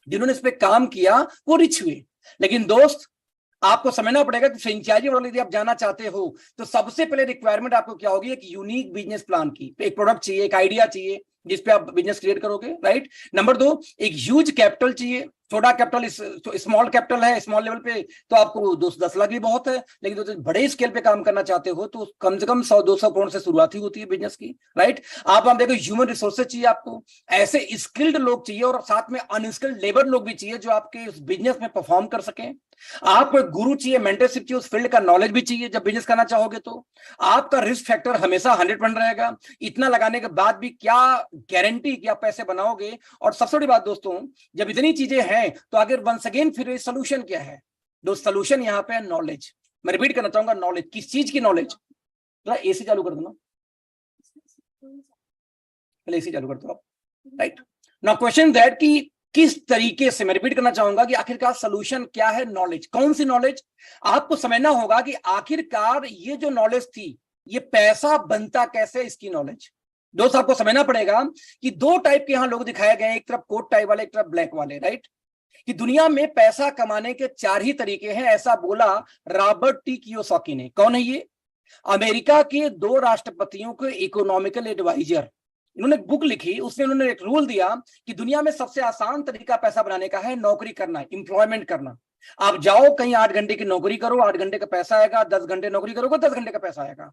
जिन्होंने इस पे काम किया वो रिच हुए। लेकिन दोस्त, आपको समझना पड़ेगा कि फ्रेंचाइजी मॉडल यदि आप जाना चाहते हो तो सबसे पहले रिक्वायरमेंट आपको क्या होगी? एक यूनिक बिजनेस प्लान की। एक प्रोडक्ट चाहिए, एक आइडिया चाहिए जिसपे आप बिजनेस क्रिएट करोगे, राइट। नंबर 2, एक ह्यूज कैपिटल चाहिए। छोटा कैपिटल, स्मॉल कैपिटल है, स्मॉल लेवल पे तो आपको 10 लाख भी बहुत है। लेकिन तो बड़े स्केल पे काम करना चाहते हो तो कम से कम 100-200 करोड़ से शुरुआत ही होती है बिजनेस की, राइट। आप देखो, ह्यूमन रिसोर्सेज चाहिए आपको, ऐसे स्किल्ड लोग चाहिए और साथ में अनस्किल्ड लेबर लोग भी चाहिए जो आपके उस बिजनेस में परफॉर्म कर सकें। आपको एक गुरु चाहिए, मेंटरशिप चाहिए, उस फील्ड का नॉलेज भी चाहिए जब बिजनेस करना चाहोगे तो। आपका रिस्क फैक्टर हमेशा 100% रहेगा। इतना लगाने के बाद भी क्या गारंटी कि आप पैसे बनाओगे? और सबसे बड़ी बात दोस्तों, जब इतनी चीजें हैं तो आगे वंस अगेन फिर सोल्यूशन क्या है? दोस्त, सोल्यूशन यहाँ पे नॉलेज। मैं रिपीट करना चाहूंगा, नॉलेज। किस चीज की नॉलेज? तो एसी चालू कर दो ना, पहले एसी चालू कर दो आप, राइट। नाउ क्वेश्चन दैट कि किस तरीके से, मैं रिपीट करना चाहूंगा कि आखिरकार सोल्यूशन क्या है? नॉलेज। कौन सी नॉलेज? आपको समझना होगा कि आखिरकार ये जो नॉलेज थी, ये पैसा बनता कैसे, इसकी नॉलेज। दोस्त, आपको समझना पड़ेगा कि 2 टाइप के यहां लोग दिखाए गए हैं, एक तरफ कोट टाइप वाले, एक तरफ ब्लैक वाले, राइट। कि दुनिया में पैसा कमाने के 4 ही तरीके हैं, ऐसा बोला रॉबर्ट टी कियोसाकी ने। कौन है ये? अमेरिका के 2 राष्ट्रपतियों के इकोनॉमिकल एडवाइजर। इन्होंने बुक लिखी, उसमें उन्होंने एक रूल दिया कि दुनिया में सबसे आसान तरीका पैसा बनाने का है नौकरी करना, एम्प्लॉयमेंट करना। आप जाओ कहीं 8 घंटे की नौकरी करो, 8 घंटे का पैसा आएगा। 10 घंटे नौकरी करोगे, 10 घंटे का पैसा आएगा।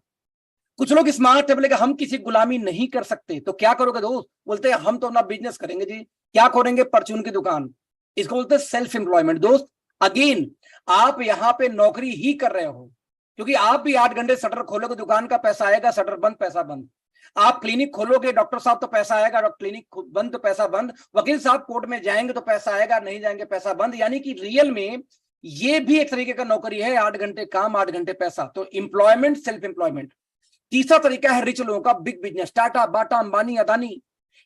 कुछ लोग स्मार्ट है, बोलेगा हम किसी गुलामी नहीं कर सकते, तो क्या करोगे दोस्त? बोलते हैं हम तो अपना बिजनेस करेंगे जी। क्या करेंगे? परचून की दुकान। इसको बोलते हैं सेल्फ एम्प्लॉयमेंट। दोस्त, अगेन आप यहाँ पे नौकरी ही कर रहे हो, क्योंकि आप भी 8 घंटे शटर खोलोगे, दुकान का पैसा आएगा, शटर बंद पैसा बंद। आप क्लिनिक खोलोगे, डॉक्टर साहब तो पैसा आएगा, क्लिनिक बंद तो पैसा बंद। वकील साहब कोर्ट में जाएंगे तो पैसा आएगा, नहीं जाएंगे पैसा बंद। यानी कि रियल में ये भी एक तरीके का नौकरी है, 8 घंटे काम, 8 घंटे पैसा। तो एम्प्लॉयमेंट, सेल्फ एम्प्लॉयमेंट। तीसरा तरीका है रिच लोगों का, बिग बिजनेस, टाटा, बाटा, अंबानी, अदानी।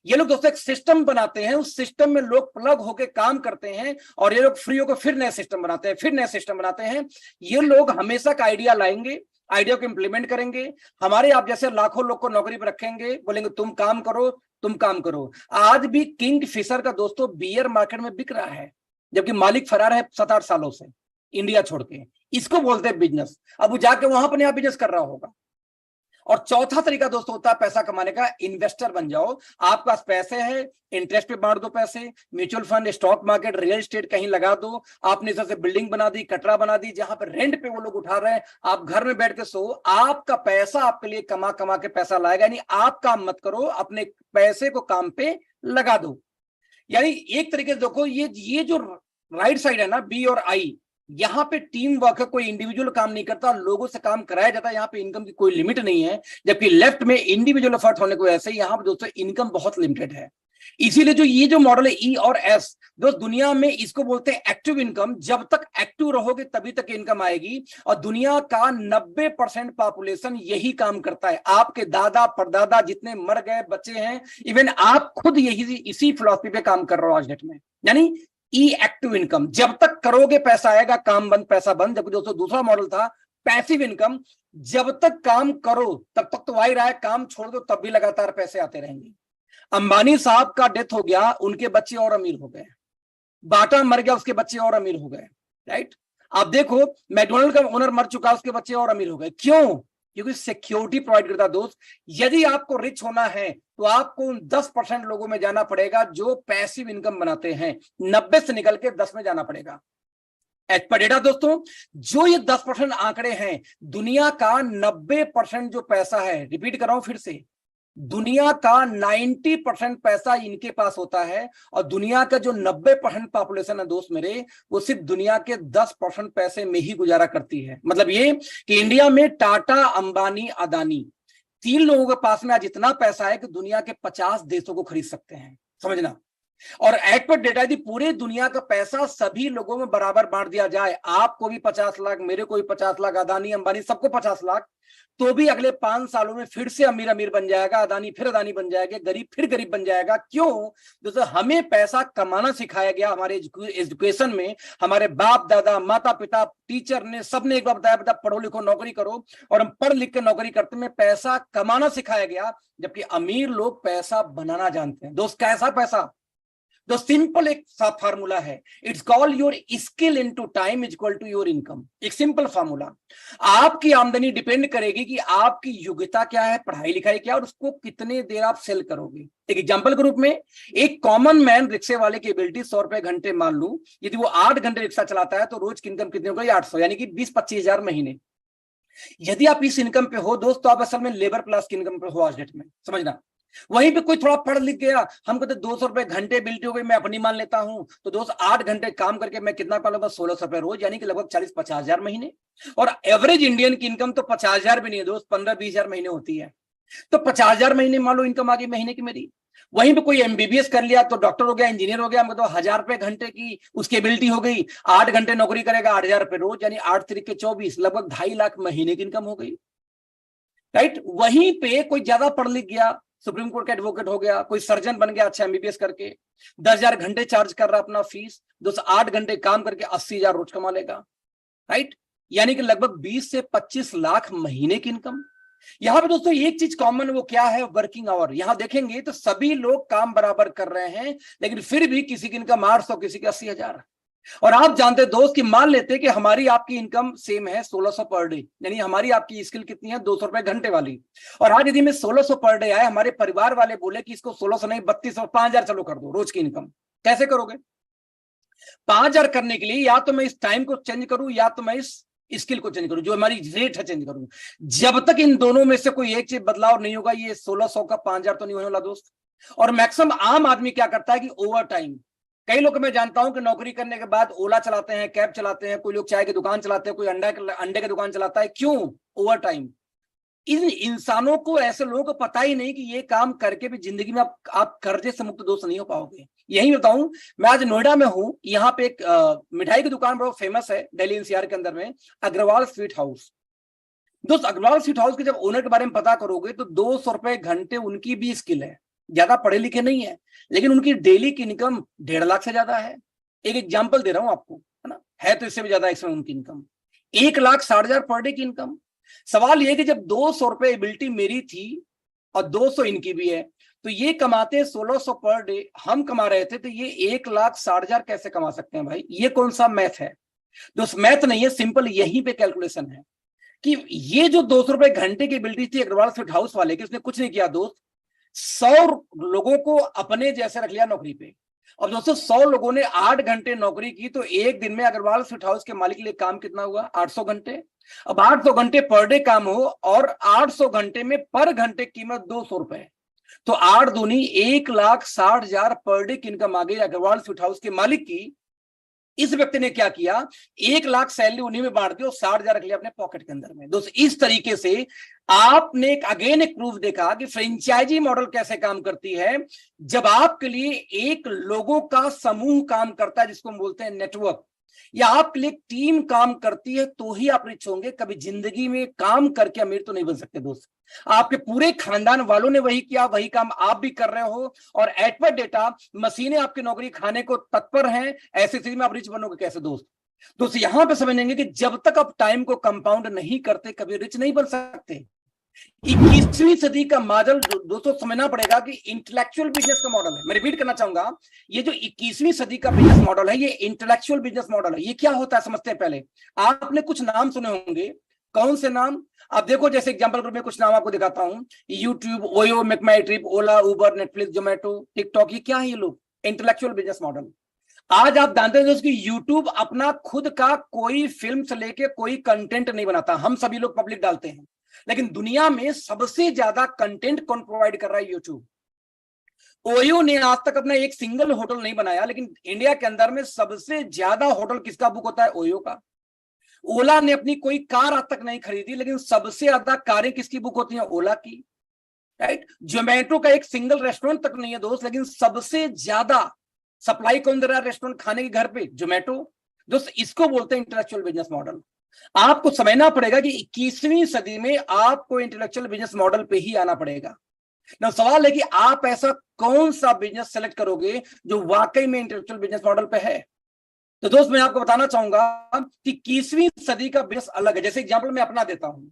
ये लोग दोस्तों एक सिस्टम बनाते हैं, उस सिस्टम में लोग प्लग होकर काम करते हैं और ये लोग फ्री होकर फिर नए सिस्टम बनाते हैं, फिर नए सिस्टम बनाते हैं। ये लोग हमेशा का आइडिया लाएंगे, आइडिया को इंप्लीमेंट करेंगे, हमारे आप जैसे लाखों लोग को नौकरी पर रखेंगे, बोलेंगे तुम काम करो, तुम काम करो। आज भी किंग फिशर का दोस्तों बियर मार्केट में बिक रहा है, जबकि मालिक फरार है 7-8 सालों से इंडिया छोड़ के। इसको बोलते हैं बिजनेस। अब वो जाके वहां पर बिजनेस कर रहा होगा। और चौथा तरीका दोस्तों होता है पैसा कमाने का, इन्वेस्टर बन जाओ। आपके पास पैसे हैं, इंटरेस्ट पे बांट दो पैसे, mutual fund, stock market, real estate कहीं लगा दो। आपने जैसे बिल्डिंग बना दी, कटरा बना दी, जहां पर रेंट पे वो लोग उठा रहे हैं, आप घर में बैठ के सो, आपका पैसा आपके लिए कमा कमा के पैसा लाएगा। यानी आप काम मत करो, अपने पैसे को काम पे लगा दो। यानी एक तरीके से देखो, ये जो राइट साइड है ना, बी और आई, यहाँ पे टीम वर्क है, कोई इंडिविजुअल काम नहीं करता, लोगों से काम कराया जाता है। यहाँ पे इनकम की कोई लिमिट नहीं है। जबकि लेफ्ट में इंडिविजुअल एफर्ट होने को वजह यहाँ पे दोस्तों इनकम बहुत लिमिटेड है। इसीलिए जो ये जो मॉडल है ई और एस, दोस्त दुनिया में इसको बोलते हैं एक्टिव इनकम। जब तक एक्टिव रहोगे तभी तक इनकम आएगी। और दुनिया का 90% पॉपुलेशन यही काम करता है। आपके दादा परदादा जितने मर गए बच्चे हैं, इवन आप खुद यही इसी फिलॉसफी पे काम कर रहे हो आज डेट में। यानी ई एक्टिव इनकम, जब तक करोगे पैसा आएगा, काम बंद पैसा बंद। जबकि दोस्तों दूसरा मॉडल था पैसिव इनकम, जब तक काम करो तब तक तो आ ही रहा है, काम छोड़ दो तब भी लगातार पैसे आते रहेंगे। अंबानी साहब का डेथ हो गया, उनके बच्चे और अमीर हो गए। बाटा मर गया, उसके बच्चे और अमीर हो गए। राइट, आप देखो मैकडोनल्ड का ओनर मर चुका, उसके बच्चे और अमीर हो गए। क्यों? क्योंकि सिक्योरिटी प्रोवाइड करता है दोस्त। यदि आपको रिच होना है तो आपको उन 10% लोगों में जाना पड़ेगा जो पैसिव इनकम बनाते हैं। 90 से निकल के 10 में जाना पड़ेगा। एज पर डेटा दोस्तों, जो ये 10% आंकड़े हैं, दुनिया का 90% जो पैसा है, रिपीट कर रहा हूं फिर से, दुनिया का 90% पैसा इनके पास होता है। और दुनिया का जो 90% पॉपुलेशन है दोस्त मेरे, वो सिर्फ दुनिया के 10% पैसे में ही गुजारा करती है। मतलब ये कि इंडिया में टाटा, अंबानी, अदानी, 3 लोगों के पास में आज इतना पैसा है कि दुनिया के 50 देशों को खरीद सकते हैं। समझना। और एक्ट पर डेटा, यदि पूरे दुनिया का पैसा सभी लोगों में बराबर बांट दिया जाए, आपको भी 50 लाख, मेरे को भी 50 लाख, अदानी अंबानी सबको 50 लाख, तो भी अगले 5 सालों में फिर से अमीर अमीर बन जाएगा, अदानी फिर अदानी बन जाएगा, गरीब फिर गरीब बन जाएगा। क्यों? दोस्तों हमें पैसा कमाना सिखाया गया हमारे एजुकेशन में। हमारे बाप दादा, माता पिता, टीचर ने, सबने एक बार बताया बेटा पढ़ो लिखो नौकरी करो, और हम पढ़ लिख के नौकरी करते में पैसा कमाना सिखाया गया। जबकि अमीर लोग पैसा बनाना जानते हैं। दोस्त कैसा पैसा? तो सिंपल एक सा फार्मूला है, it's call your skill into time is equal to your income. एक सिंपल फार्मूला। आपकी आमदनी डिपेंड करेगी कि आपकी योग्यता क्या है, पढ़ाई लिखाई क्या, और उसको कितने देर आप सेल करोगे। एक एग्जांपल के रूप में, एक कॉमन मैन रिक्शे वाले की एबिलिटी 100 रुपए घंटे मान लूं, यदि वो 8 घंटे रिक्शा चलाता है तो रोज की इनकम कितनी हो गई? 800, यानी कि 20-25 हजार महीने। यदि आप इस इनकम पे हो दोस्त, तो आप असल में लेबर क्लास की इनकम पे हो आज डेट में। समझना। वहीं पे कोई थोड़ा पढ़ लिख गया, हम कहते 200 रुपए घंटे बिल्टी हो गई, मैं अपनी मान लेता हूं, तो दोस्त 8 घंटे काम करके मैं कितना पा लूंगा? 1600 रुपए रोज, यानी कि लगभग 40-50 हजार महीने। और एवरेज इंडियन की इनकम तो 50 हजार भी नहीं है दोस्त, 15-20 हजार महीने होती है। तो 50 हजार महीने मान लो इनकम आ गई महीने की मेरी। वहीं पे कोई एमबीबीएस कर लिया तो डॉक्टर हो गया, इंजीनियर हो गया, हम तो 1000 रुपए घंटे की उसकी एबिलिटी हो गई। 8 घंटे नौकरी करेगा, 8000 रुपए रोज, यानी 8 तरीके 24, लगभग 2.5 लाख महीने की इनकम हो गई। राइट। वहीं पे कोई ज्यादा पढ़ लिख गया, सुप्रीम कोर्ट का एडवोकेट हो गया, कोई सर्जन बन गया अच्छा एमबीबीएस करके, 10,000 घंटे चार्ज कर रहा अपना फीस, 208 घंटे काम करके 80,000 रोज कमा लेगा। राइट, यानी कि लगभग 20 से 25 लाख महीने की इनकम। यहां पे दोस्तों एक चीज कॉमन, वो क्या है? Working hour. यहां देखेंगे तो सभी लोग काम बराबर कर रहे हैं, लेकिन फिर भी किसी की इनकम 800, किसी की 80,000। और आप जानते हैं दोस्त कि मान लेते हैं कि हमारी आपकी इनकम सेम है 1600 पर डे, यानी हमारी आपकी स्किल कितनी है? 200 रुपए घंटे वाली। और आज यदि मैं 1600 पर डे आए, हमारे परिवार वाले बोले कि इसको 1600 नहीं 3200, 5000 चलो कर दो रोज की इनकम, कैसे करोगे? 5000 करने के लिए या तो मैं इस टाइम को चेंज करूं, या तो मैं इस स्किल को चेंज करूं, जो हमारी रेट है चेंज करूं। जब तक इन दोनों में से कोई एक चीज बदलाव नहीं होगा, ये 1600 का 5000 तो नहीं होने वाला दोस्त। और मैक्सिमम आम आदमी क्या करता है कि ओवर टाइम, कई लोग मैं जानता हूं कि नौकरी करने के बाद ओला चलाते हैं, कैब चलाते हैं, कोई लोग चाय की दुकान चलाते हैं, कोई अंडे की दुकान चलाता है। क्यों? Over time. इन इंसानों को, ऐसे लोगों को पता ही नहीं कि ये काम करके भी जिंदगी में आप कर्जे से मुक्त दोस्त नहीं हो पाओगे। यही बताऊं, मैं आज नोएडा में हूं, यहाँ पे एक मिठाई की दुकान बहुत फेमस है दिल्ली एनसीआर के अंदर में, अग्रवाल स्वीट हाउस। दोस्त अग्रवाल स्वीट हाउस के जब ओनर के बारे में पता करोगे तो 200 रुपए घंटे उनकी भी स्किल है। ज्यादा पढ़े लिखे नहीं है, लेकिन उनकी डेली की इनकम 1.5 लाख से ज्यादा है। एक एग्जाम्पल दे रहा हूं आपको, है ना, है तो इससे भी ज्यादा इसमें उनकी इनकम 1,60,000 पर डे की इनकम। सवाल यह कि जब 200 रुपए एबिलिटी मेरी थी और 200 इनकी भी है, तो ये कमाते 1,600 पर डे, हम कमा रहे थे, तो ये 1,60,000 कैसे कमा सकते हैं भाई? ये कौन सा मैथ है? दोस्त मैथ नहीं है, सिंपल यहीं पे कैलकुलेशन है कि ये जो 200 रुपए घंटे की एबिलिटी थी अग्रवाल स्वीट हाउस वाले की, उसने कुछ नहीं किया दोस्त, 100 लोगों को अपने जैसे रख लिया नौकरी पे। अब दोस्तों 100 लोगों ने 8 घंटे नौकरी की, तो एक दिन में अग्रवाल स्वीट हाउस के मालिक के लिए काम कितना हुआ? 800 घंटे। अब 800 घंटे पर डे काम हो और 800 घंटे में पर घंटे कीमत 200 रुपए, तो 8 दूनी 1,60,000 पर डे की इनकम आ गई अग्रवाल स्वीट हाउस के मालिक की। इस व्यक्ति ने क्या किया? 1 लाख सैलरी उन्हीं में बांट दी और 60,000 रख लिया अपने पॉकेट के अंदर में। दोस्तों इस तरीके से आपने एक प्रूफ देखा कि फ्रेंचाइजी मॉडल कैसे काम करती है। जब आपके लिए एक लोगों का समूह काम करता है, जिसको हम बोलते हैं नेटवर्क, या आपके लिए टीम काम करती है, तो ही आप रिच होंगे। कभी जिंदगी में काम करके अमीर तो नहीं बन सकते दोस्त। आपके पूरे खानदान वालों ने वही किया, वही काम आप भी कर रहे हो, और एट पर डेटा मशीनें आपकी नौकरी खाने को तत्पर हैं। ऐसी स्थिति में आप रिच बनोगे कैसे दोस्त? दोस्त यहां पे समझेंगे कि जब तक आप टाइम को कंपाउंड नहीं करते, कभी रिच नहीं बन सकते। 21वीं सदी का मॉडल दोस्तों समझना पड़ेगा कि इंटेलेक्चुअल बिजनेस का मॉडल है। मैं रिपीट करना चाहूंगा, ये जो 21वीं सदी का बिजनेस मॉडल है, ये इंटेलेक्चुअल बिजनेस मॉडल है। ये क्या होता है समझते हैं पहले। आपने कुछ नाम सुने होंगे, कौन से नाम? आप देखो, जैसे एग्जांपल ग्रुप में कुछ नाम आपको दिखाता हूं, यूट्यूब, ओयो, मेक माई ट्रिप, ओला, उबर, नेटफ्लिक्स, जोमेटो, टिकटॉक, ये क्या है? ये लोग इंटेलेक्चुअल बिजनेस मॉडल। आज आप जानते हैं दोस्तों कि यूट्यूब अपना खुद का कोई फिल्म से लेके कोई कंटेंट नहीं बनाता, हम सभी लोग पब्लिक डालते हैं, लेकिन दुनिया में सबसे ज्यादा कंटेंट कौन प्रोवाइड कर रहा है? यूट्यूब। ओयो ने आज तक अपना एक सिंगल होटल नहीं बनाया, लेकिन इंडिया के अंदर में सबसे ज्यादा होटल किसका बुक होता है? ओयो का। ओला ने अपनी कोई कार आज तक नहीं खरीदी, लेकिन सबसे ज्यादा कारें किसकी बुक होती हैं? ओला की। राइट। जोमेटो का एक सिंगल रेस्टोरेंट तक नहीं है दोस्त, लेकिन सबसे ज्यादा सप्लाई कौन दे रहा है रेस्टोरेंट खाने के घर पे? जोमेटो। दोस्त इसको बोलते हैं इंटेलेक्चुअल बिजनेस मॉडल। आपको समझना पड़ेगा कि 21वीं सदी में आपको इंटेलेक्चुअल बिजनेस मॉडल पे ही आना पड़ेगा ना। सवाल है कि आप ऐसा कौन सा बिजनेस सेलेक्ट करोगे जो वाकई में इंटेलेक्चुअल बिजनेस मॉडल पे है। तो दोस्त मैं आपको बताना चाहूंगा कि 21वीं सदी का बिजनेस अलग है। जैसे एग्जांपल मैं अपना देता हूं,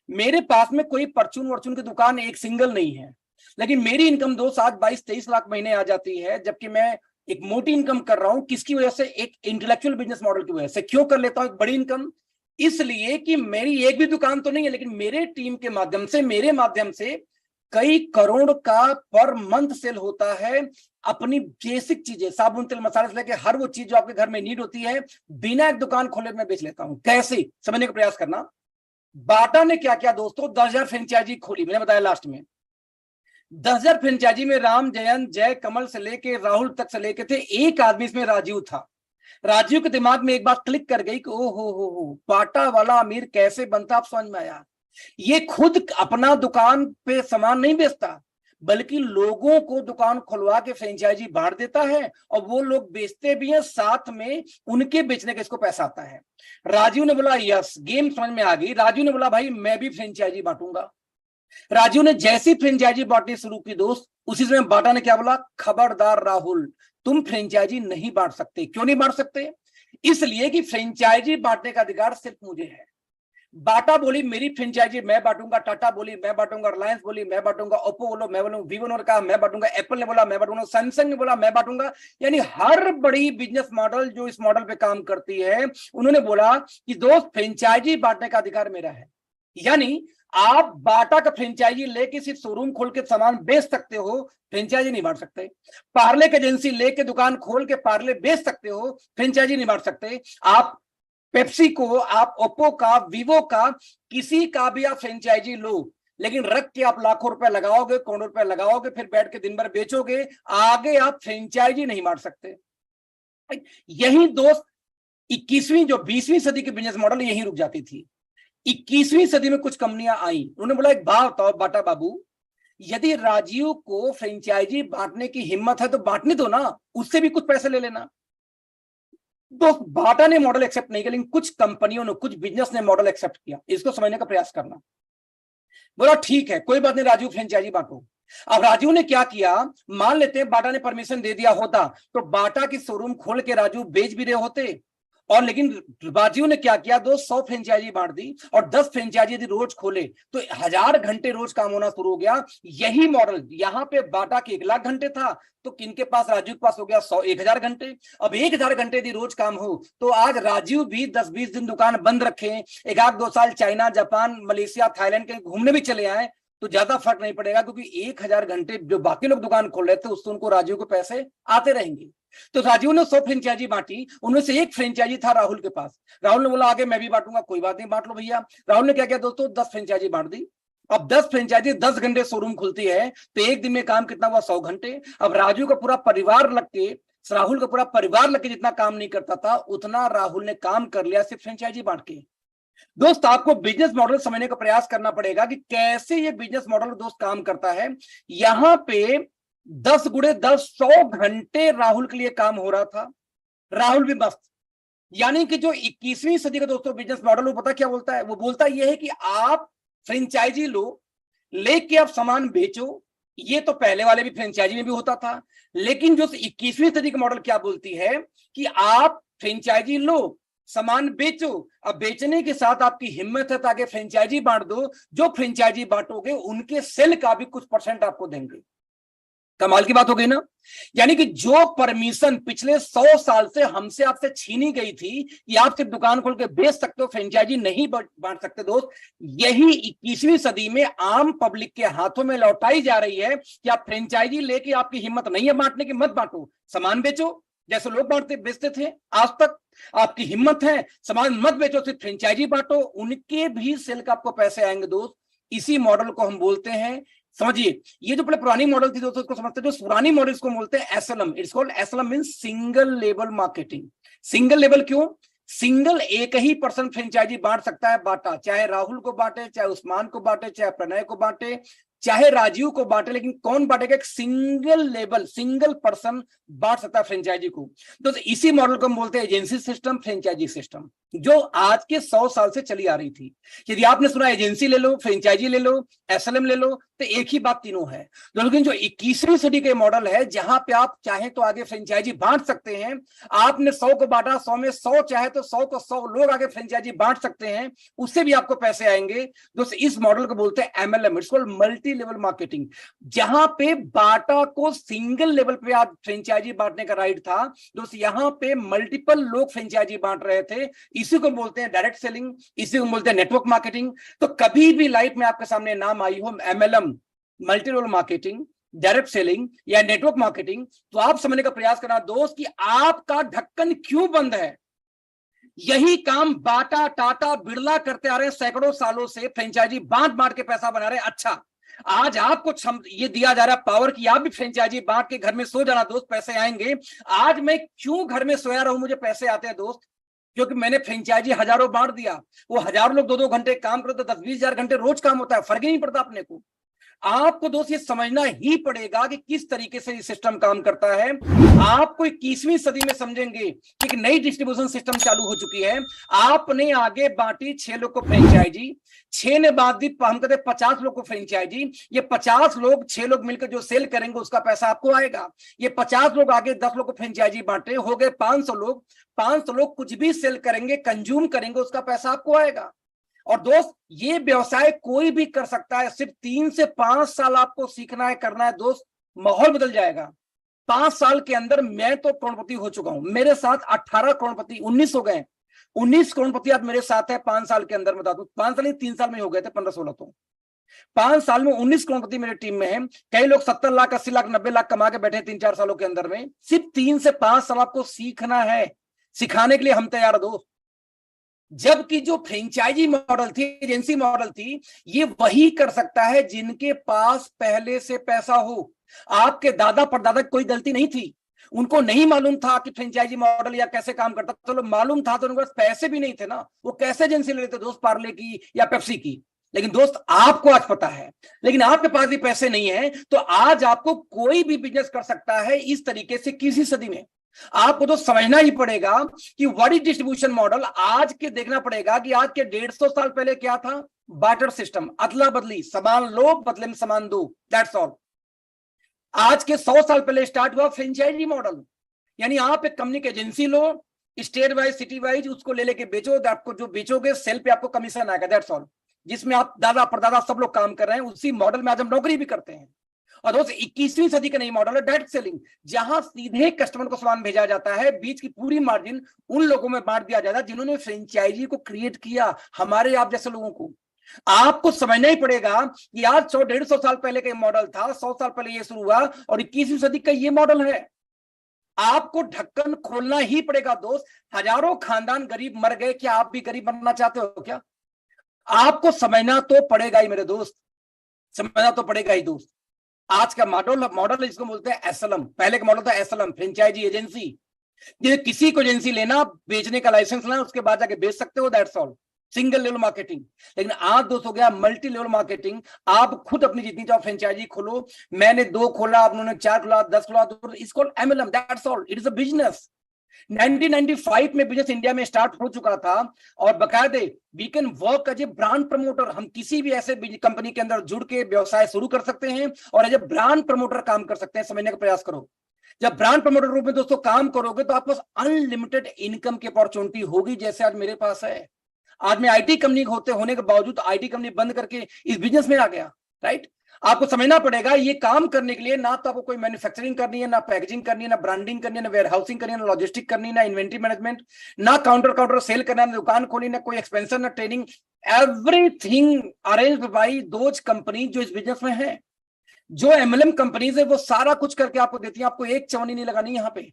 मेरे पास में कोई परचून वर्चून की दुकान एक सिंगल नहीं है, लेकिन मेरी इनकम दोस्त आज 22-23 लाख महीने आ जाती है, जबकि मैं एक मोटी इनकम कर रहा हूं। किसकी वजह से? एक इंटेलेक्चुअल बिजनेस मॉडल की वजह से। क्यों कर लेता हूं एक बड़ी इनकम? इसलिए कि मेरी एक भी दुकान तो नहीं है, लेकिन मेरे टीम के माध्यम से, मेरे माध्यम से कई करोड़ का पर मंथ सेल होता है। अपनी बेसिक चीजें, साबुन, तेल, मसाले से लेकर हर वो चीज जो आपके घर में नीड होती है, बिना एक दुकान खोले मैं बेच लेता हूं। कैसे? समझने का प्रयास करना। बाटा ने क्या किया दोस्तों? 10,000 फ्रेंचाइजी खोली। मैंने बताया लास्ट में 10,000 फ्रेंचाइजी में राम, जयंत, जय, कमल से लेके राहुल तक से लेके थे। एक आदमी इसमें राजीव था। राजीव के दिमाग में एक बात क्लिक कर गई कि ओ हो बाटा वाला अमीर कैसे बनता। आप समझ में आया। ये खुद अपना दुकान पे सामान नहीं बेचता, बल्कि लोगों को दुकान खुलवा के फ्रेंचाइजी बांट देता है, और वो लोग बेचते भी हैं, साथ में उनके बेचने का इसको पैसा आता है। राजीव ने बोला यस, गेम समझ में आ गई। राजीव ने बोला भाई मैं भी फ्रेंचाइजी बांटूंगा। राजीव ने जैसी फ्रेंचाइजी बांटनी शुरू की दोस्त, उसी समय बाटा ने क्या बोला? खबरदार राहुल, तुम फ्रेंचाइजी नहीं बांट सकते। क्यों नहीं बांट सकते? इसलिए कि फ्रेंचाइजी बांटने का अधिकार सिर्फ मुझे है। बाटा बोली मेरी फ्रेंचाइजी मैं बांटूंगा, टाटा बोली मैं बांटूंगा, रिलायंस बोली मैं बांटूंगा, ओप्पो बोलो मैं बोलूंगा, वीवो ने कहा मैं बांटूंगा, एप्पल ने बोला मैं बांटूंगा, सैमसंग ने बोला मैं बांटूंगा। यानी हर बड़ी बिजनेस मॉडल जो इस मॉडल पे काम करती है, उन्होंने बोला कि दोस्त फ्रेंचाइजी बांटने का अधिकार मेरा है। यानी आप बाटा का फ्रेंचाइजी लेके सिर्फ शोरूम खोल के सामान बेच सकते हो, फ्रेंचाइजी नहीं बांट सकते। पार्ले की एजेंसी लेके दुकान खोल के पार्ले बेच सकते हो, फ्रेंचाइजी नहीं बांट सकते। आप पेप्सी को, आप ओप्पो का, वीवो का, किसी का भी आप फ्रेंचाइजी लो, लेकिन रख के आप लाखों रुपए लगाओगे, करोड़ों रुपए लगाओगे, फिर बैठ के दिन भर बेचोगे, आगे आप फ्रेंचाइजी नहीं बांट सकते। यही दोस्त 21वीं जो 20वीं सदी के बिजनेस मॉडल यहीं रुक जाती थी। 21वीं सदी में कुछ कंपनियां आई, उन्होंने बोला एक बात बताओ बाटा बाबू, यदि राजीव को फ्रेंचाइजी बांटने की हिम्मत है तो बांटने दो ना, उससे भी कुछ पैसे ले लेना। तो बाटा ने मॉडल एक्सेप्ट नहीं किया, लेकिन कुछ कंपनियों ने, कुछ बिजनेस ने मॉडल एक्सेप्ट किया। इसको समझने का प्रयास करना। बोला ठीक है कोई बात नहीं राजू, फ्रेंचाइजी बांटो। अब राजू ने क्या किया, मान लेते हैं बाटा ने परमिशन दे दिया होता तो बाटा की शोरूम खोल के राजू बेच भी रहे होते, और लेकिन राजू ने क्या किया, 100 फ्रेंचाइजी बांट दी और 10 फ्रेंचाइजी यदि रोज खोले तो 1000 घंटे रोज काम होना शुरू हो गया। यही मॉडल यहाँ पे बाटा के 1 लाख घंटे था, तो किनके पास, राजू के पास हो गया 1000 घंटे। अब 1000 घंटे यदि रोज काम हो तो आज राजू भी 10-20 दिन दुकान बंद रखे, 1-2 साल चाइना, जापान, मलेशिया, थाईलैंड के घूमने भी चले आए तो ज्यादा फर्क नहीं पड़ेगा, क्योंकि 1000 घंटे जो बाकी लोग दुकान खोल रहे थे उससे उनको राजू को पैसे आते रहेंगे। तो राजू ने 100 फ्रेंचाइजी बांटी, उनमें से एक फ्रेंचाइजी था राहुल के पास। राहुल ने बोला आगे मैं भी बांटूंगा, कोई बात नहीं बांट लो भैया। राहुल ने क्या किया दोस्तों, 10 फ्रेंचाइजी बांट दी। अब 10 फ्रेंचाइजी 10 घंटे शोरूम खुलती है तो एक दिन में काम कितना हुआ, 100 घंटे। अब राजू का पूरा परिवार लग के, राहुल का पूरा परिवार लग के जितना काम नहीं करता था उतना राहुल ने काम कर लिया सिर्फ फ्रेंचाइजी बांट के। दोस्त आपको बिजनेस मॉडल समझने का प्रयास करना पड़ेगा कि कैसे ये बिजनेस मॉडल दोस्त काम करता है। यहां पे 10 गुणे 10 100 घंटे राहुल के लिए काम हो रहा था, राहुल भी मस्त। यानी कि जो 21वीं सदी का दोस्तों बिजनेस मॉडल, वो पता क्या बोलता है, वो बोलता यह है कि आप फ्रेंचाइजी लो, लेके आप सामान बेचो। ये तो पहले वाले भी फ्रेंचाइजी में भी होता था, लेकिन जो 21वीं सदी का मॉडल क्या बोलती है कि आप फ्रेंचाइजी लो, सामान बेचो। अब बेचने के साथ आपकी हिम्मत है ताकि फ्रेंचाइजी बांट दो, जो फ्रेंचाइजी बांटोगे उनके सेल का भी कुछ % आपको देंगे। कमाल की बात हो गई ना। यानी कि जो परमिशन पिछले 100 साल से हमसे आपसे छीनी गई थी कि आप सिर्फ दुकान खोल के बेच सकते हो, फ्रेंचाइजी नहीं बांट सकते दोस्त, यही 21वीं सदी में आम पब्लिक के हाथों में लौटाई जा रही है कि आप फ्रेंचाइजी लेके, आपकी हिम्मत नहीं है बांटने की, मत बांटो, सामान बेचो जैसे लोग बेचते थे आज तक। आपकी हिम्मत है, सामान मत बेचो, सिर्फ फ्रेंचाइजी बांटो, उनके भी सेल का आपको पैसे आएंगे दोस्त। इसी मॉडल को हम बोलते हैं, समझिए, ये जो पहले पुरानी मॉडल थी दोस्तों उसको समझते हैं, जो पुरानी मॉडल को बोलते हैं SLM. It's called SLM, means single level marketing. Single level क्यों, सिंगल एक ही पर्सन फ्रेंचाइजी बांट सकता है, बांटा, चाहे राहुल को बांटे, चाहे उस्मान को बांटे, चाहे प्रणय को बांटे, चाहे राजीव को बांटे, लेकिन कौन बांटेगा, एक सिंगल लेवल, सिंगल पर्सन बांट सकता है फ्रेंचाइजी को। तो इसी मॉडल को हम बोलते हैं एजेंसी सिस्टम, फ्रेंचाइजी सिस्टम, जो आज के 100 साल से चली आ रही थी। यदि आपने सुना एजेंसी ले लो, फ्रेंचाइजी ले लो, एसएलएम ले लो, तो एक ही बात तीनों है। लेकिन जो 21वीं सदी के मॉडल है जहां पे आप चाहें तो आगे फ्रेंचाइजी बांट सकते हैं, आपने 100 को बांटा, 100 में 100 चाहे तो 100 को 100 लोग आगे फ्रेंचाइजी बांट सकते हैं, उससे भी आपको पैसे आएंगे दोस्त। इस मॉडल को बोलते हैं MLM, it's called multi level marketing. जहां पे बाटा को सिंगल लेवल पे आप फ्रेंचाइजी बांटने का राइट था दोस्त, यहां पे मल्टीपल लोग फ्रेंचाइजी बांट रहे थे। इसी को बोलते हैं डायरेक्ट सेलिंग, इसी को बोलते हैं नेटवर्क मार्केटिंग। तो कभी भी लाइफ में आपके सामने नाम आई हो MLM, multi level marketing, direct selling या नेटवर्क मार्केटिंग, तो आप समझने का प्रयास करना दोस्त कि आपका ढक्कन क्यों बंद है। यही काम बाटा, टाटा, बिरला करते आ रहे हैं सैकड़ों सालों से, फ्रेंचाइजी बांट बांट के पैसा बना रहे हैं। अच्छा, आज आपको ये दिया जा रहा है पावर कि आप भी फ्रेंचाइजी बांट के घर में सो जाना दोस्त, पैसे आएंगे। आज मैं क्यों घर में सोया रहूं, मुझे पैसे आते हैं दोस्त, क्योंकि मैंने फ्रेंचाइजी हजारों बांट दिया। वो हजारों लोग 2-2 घंटे काम करो तो 10-20 हजार घंटे रोज काम होता है, फर्क ही नहीं पड़ता अपने को। आपको दोस्त ये समझना ही पड़ेगा कि किस तरीके से ये सिस्टम काम करता है। आपको 21वीं सदी में समझेंगे कि एक नई डिस्ट्रीब्यूशन सिस्टम चालू हो चुकी है। आपने आगे बांटी 6 लोग को फ्रेंचाइजी, 6 ने बांट दी, हम कहते 50 लोग को फ्रेंचाइजी। ये 50 लोग, 6 लोग मिलकर जो सेल करेंगे उसका पैसा आपको आएगा। ये 50 लोग आगे 10 लोग को फ्रेंचाइजी बांटे, हो गए 500 लोग। 500 लोग कुछ भी सेल करेंगे, कंज्यूम करेंगे, उसका पैसा आपको आएगा। और दोस्त ये व्यवसाय कोई भी कर सकता है, सिर्फ 3 से 5 साल आपको सीखना है, करना है दोस्त, माहौल बदल जाएगा। 5 साल के अंदर मैं तो करोड़पति हो चुका हूं, मेरे साथ 18 करोड़पति, 19 हो गए, 19 करोड़पति आज मेरे साथ है 5 साल के अंदर। बता दूं 5 साल नहीं, 3 साल में हो गए थे, 15-16 तो 5 साल में 19 करोड़पति मेरे टीम में है। कई लोग 70 लाख, 80 लाख, 90 लाख कमा के बैठे 3-4 सालों के अंदर में। सिर्फ 3 से 5 साल आपको सीखना है, सिखाने के लिए हम तैयार है दोस्त। जबकि जो फ्रेंचाइजी मॉडल थी, एजेंसी मॉडल थी, ये वही कर सकता है जिनके पास पहले से पैसा हो। आपके दादा परदादा की कोई गलती नहीं थी, उनको नहीं मालूम था कि फ्रेंचाइजी मॉडल या कैसे काम करता, चलो मालूम था तो उनके पास पैसे भी नहीं थे ना, वो कैसे एजेंसी ले लेते दोस्त, पार्ले की या पेप्सी की। लेकिन दोस्त आपको आज पता है, लेकिन आपके पास भी पैसे नहीं है, तो आज आपको कोई भी बिजनेस कर सकता है इस तरीके से किसी सदी में। आपको तो समझना ही पड़ेगा कि व्हाट इज डिस्ट्रीब्यूशन मॉडल। आज के देखना पड़ेगा कि आज के 150 साल पहले क्या था, बार्टर सिस्टम, अदला बदली, सामान लो बदले में सामान दो, दैट्स ऑल। आज के 100 साल पहले स्टार्ट हुआ फ्रेंचाइजी मॉडल, यानी आप एक कंपनी की एजेंसी लो, स्टेट वाइज सिटी वाइज उसको ले लेके बेचो, आपको जो बेचोगे सेल पे आपको कमीशन आएगा, दैट्स ऑल। जिसमें आप दादा परदादा सब लोग काम कर रहे हैं, उसी मॉडल में आज हम नौकरी भी करते हैं। और दोस्त 21वीं सदी का नई मॉडल है डायरेक्ट सेलिंग, जहां सीधे कस्टमर को सामान भेजा जाता है, बीच की पूरी मार्जिन उन लोगों में बांट दिया जाता है जिन्होंने फ्रेंचाइजी को क्रिएट किया, हमारे आप जैसे लोगों को। आपको समझना ही पड़ेगा कि आज 100-150 साल पहले का मॉडल था, 100 साल पहले ये शुरू हुआ, और 21वीं सदी का ये मॉडल है। आपको ढक्कन खोलना ही पड़ेगा दोस्त। हजारों खानदान गरीब मर गए, क्या आप भी गरीब बनना चाहते हो क्या? आपको समझना तो पड़ेगा ही मेरे दोस्त, समझना तो पड़ेगा ही दोस्त। आज का मॉडल इसको बोलते हैं एसएलएम। पहले का मॉडल था एसएलएम, फ्रेंचाइजी एजेंसी। ये किसी को एजेंसी लेना, बेचने का लाइसेंस लेना, उसके बाद जाके बेच सकते हो, that's all, single level marketing. लेकिन आज दोस्त हो गया मल्टी लेवल मार्केटिंग। आप खुद अपनी जितनी चाहो फ्रेंचाइजी खोलो, मैंने 2 खोला, आप लोगों ने 4 खोला, 10 खोला, तो इसको MLM, that's all, it is a business. 1995 में बिजनेस इंडिया में स्टार्ट हो चुका था, और बकायदे we can work as a brand promoter. हम किसी भी ऐसे कंपनी के अंदर जुड़ के व्यवसाय शुरू कर सकते हैं और एज ए ब्रांड प्रमोटर काम कर सकते हैं। समझने का प्रयास करो। जब ब्रांड प्रमोटर रूप में दोस्तों काम करोगे तो आपके पास अनलिमिटेड इनकम की अपॉर्चुनिटी होगी, जैसे आज मेरे पास है। आज मैं आईटी कंपनी होने के बावजूद आईटी कंपनी बंद करके इस बिजनेस में आ गया, राइट। आपको समझना पड़ेगा, ये काम करने के लिए ना तो आपको कोई मैन्युफैक्चरिंग करनी है, ना पैकेजिंग करनी है, ना ब्रांडिंग करनी है, ना वेयर हाउसिंग करनी है, ना लॉजिस्टिक करनी है, ना इन्वेंट्री मैनेजमेंट, ना काउंटर सेल करना, ना दुकान खोली, ना कोई एक्सपेंशन, ना training. Everything arranged bye those company जो इस बिजनेस में है। जो एमएलएम कंपनीज है वो सारा कुछ करके आपको देती है, आपको एक चवनी नहीं लगानी यहाँ पे।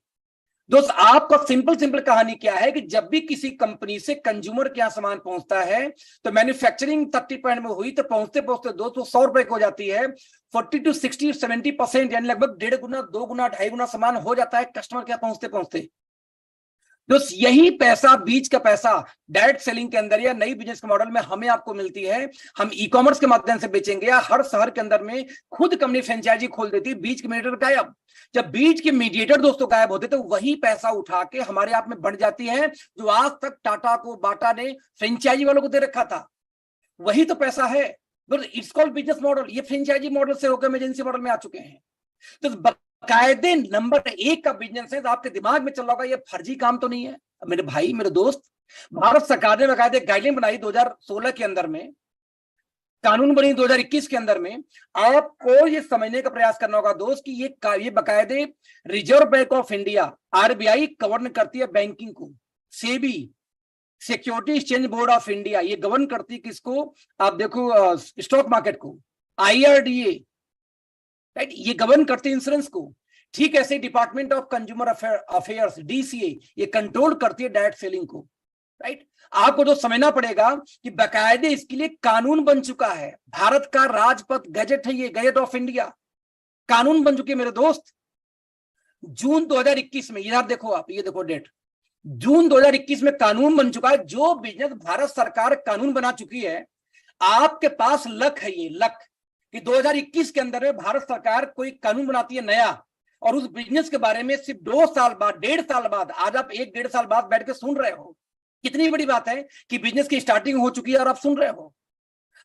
दोस्त आपका सिंपल कहानी क्या है कि जब भी किसी कंपनी से कंज्यूमर के यहां सामान पहुंचता है, तो मैन्युफैक्चरिंग 30% में हुई, तो पहुंचते पहुंचते दोस्तों 100 रुपए को जाती है, 40 to 60 70%, यानी लगभग 1.5 गुना, 2 गुना, 2.5 गुना सामान हो जाता है कस्टमर के यहां पहुंचते पहुंचते। दोस्त यही पैसा, बीच का पैसा, डायरेक्ट सेलिंग के अंदर या नई बिजनेस के मॉडल में हमें आपको मिलती है। हम ई कॉमर्स के माध्यम से बेचेंगे, या हर शहर के अंदर में खुद कंपनी फ्रेंचाइजी खोल देती है, बीच के मीडिएटर गायब। जब बीच के मीडिएटर दोस्तों गायब होते तो वही पैसा उठा के हमारे आप में बढ़ जाती है, जो आज तक टाटा को, बाटा ने फ्रेंचाइजी वालों को दे रखा था, वही तो पैसा है। It's called business model. ये फ्रेंचाइजी मॉडल से होकर एजेंसी मॉडल में आ चुके हैं। तो कायदे नंबर 1 का बिजनेस है। तो आपके दिमाग में चल रहा होगा ये फर्जी काम तो नहीं है। मेरे भाई, मेरे दोस्त, भारत सरकार ने बकायदे गाइडलाइन बनाई 2016 के अंदर में, कानून बनी 2021 के अंदर में। आपको ये समझने का प्रयास करना होगा दोस्त कि ये बकायदे reserve bank of India, RBI govern करती है बैंकिंग को। SEBI, security exchange board of India, ये गवर्न करती है किसको? आप देखो स्टॉक मार्केट को। आईआरडीए, राइट, ये गवर्न करती है इंश्योरेंस को। ठीक ऐसे department of consumer affairs, DCA, ये कंट्रोल करती है डायरेक्ट सेलिंग को, राइट। आपको तो समझना पड़ेगा कि बकायदे इसके लिए कानून बन चुका है। भारत का राजपथ गजट है, ये गजट ऑफ इंडिया, कानून बन चुके मेरे दोस्त। जून 2021 में, इधर देखो आप, ये देखो डेट, जून 2021 में कानून बन चुका है। जो बिजनेस भारत सरकार कानून बना चुकी है, आपके पास लक है, ये लक कि 2021 के अंदर में भारत सरकार कोई कानून बनाती है नया, और उस बिजनेस के बारे में सिर्फ 2 साल बाद, 1.5 साल बाद, आज आप 1-1.5 साल बाद बैठ के सुन रहे हो। कितनी बड़ी बात है कि बिजनेस की स्टार्टिंग हो चुकी है और आप सुन रहे हो।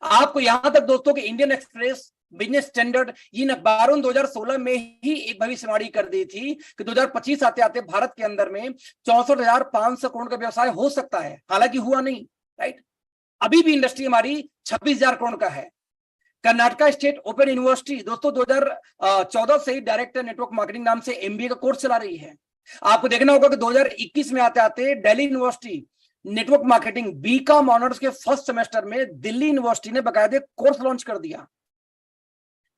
आपको यहां तक दोस्तों कि इंडियन एक्सप्रेस, बिजनेस स्टैंडर्ड, इन अखबारों ने 2016 में ही एक भविष्यवाणी कर दी थी कि 2025 आते आते भारत के अंदर में 64,500 करोड़ का व्यवसाय हो सकता है। हालांकि हुआ नहीं, राइट। अभी भी इंडस्ट्री हमारी 26,000 करोड़ का है। कर्नाटका स्टेट ओपन यूनिवर्सिटी दोस्तों 2014 से ही डायरेक्टर नेटवर्क मार्केटिंग नाम से एमबीए का कोर्स चला रही है। आपको देखना होगा कि 2021 में आते आते Delhi university network marketing BCom honours के फर्स्ट सेमेस्टर में दिल्ली यूनिवर्सिटी ने बकायदे कोर्स लॉन्च कर दिया।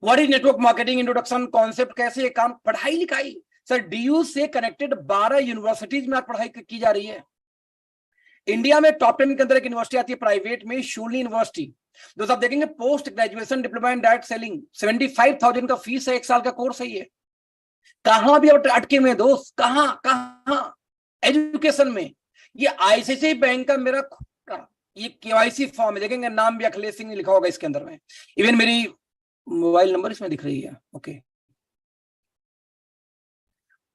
What is network marketing, introduction, concept, कैसे ये काम, पढ़ाई लिखाई। सर डीयू से कनेक्टेड 12 यूनिवर्सिटीज में आज पढ़ाई की जा रही है। इंडिया में टॉप 10 के अंदर एक यूनिवर्सिटी आती है प्राइवेट में, शूलिनी यूनिवर्सिटी। दोस्तों आप देखेंगे post graduation diploma in direct selling, 75,000 का फीस है, 1 साल का कोर्स है ये। कहां भी अटके हुए दोस्त, कहां एजुकेशन में। ये आईसीआईसीआई बैंक का मेरा खुद का ये केवाईसी फॉर्म है, देखेंगे नाम भी अखिलेश सिंह लिखा होगा इसके अंदर में, इवन मेरी मोबाइल नंबर इसमें दिख रही है, ओके।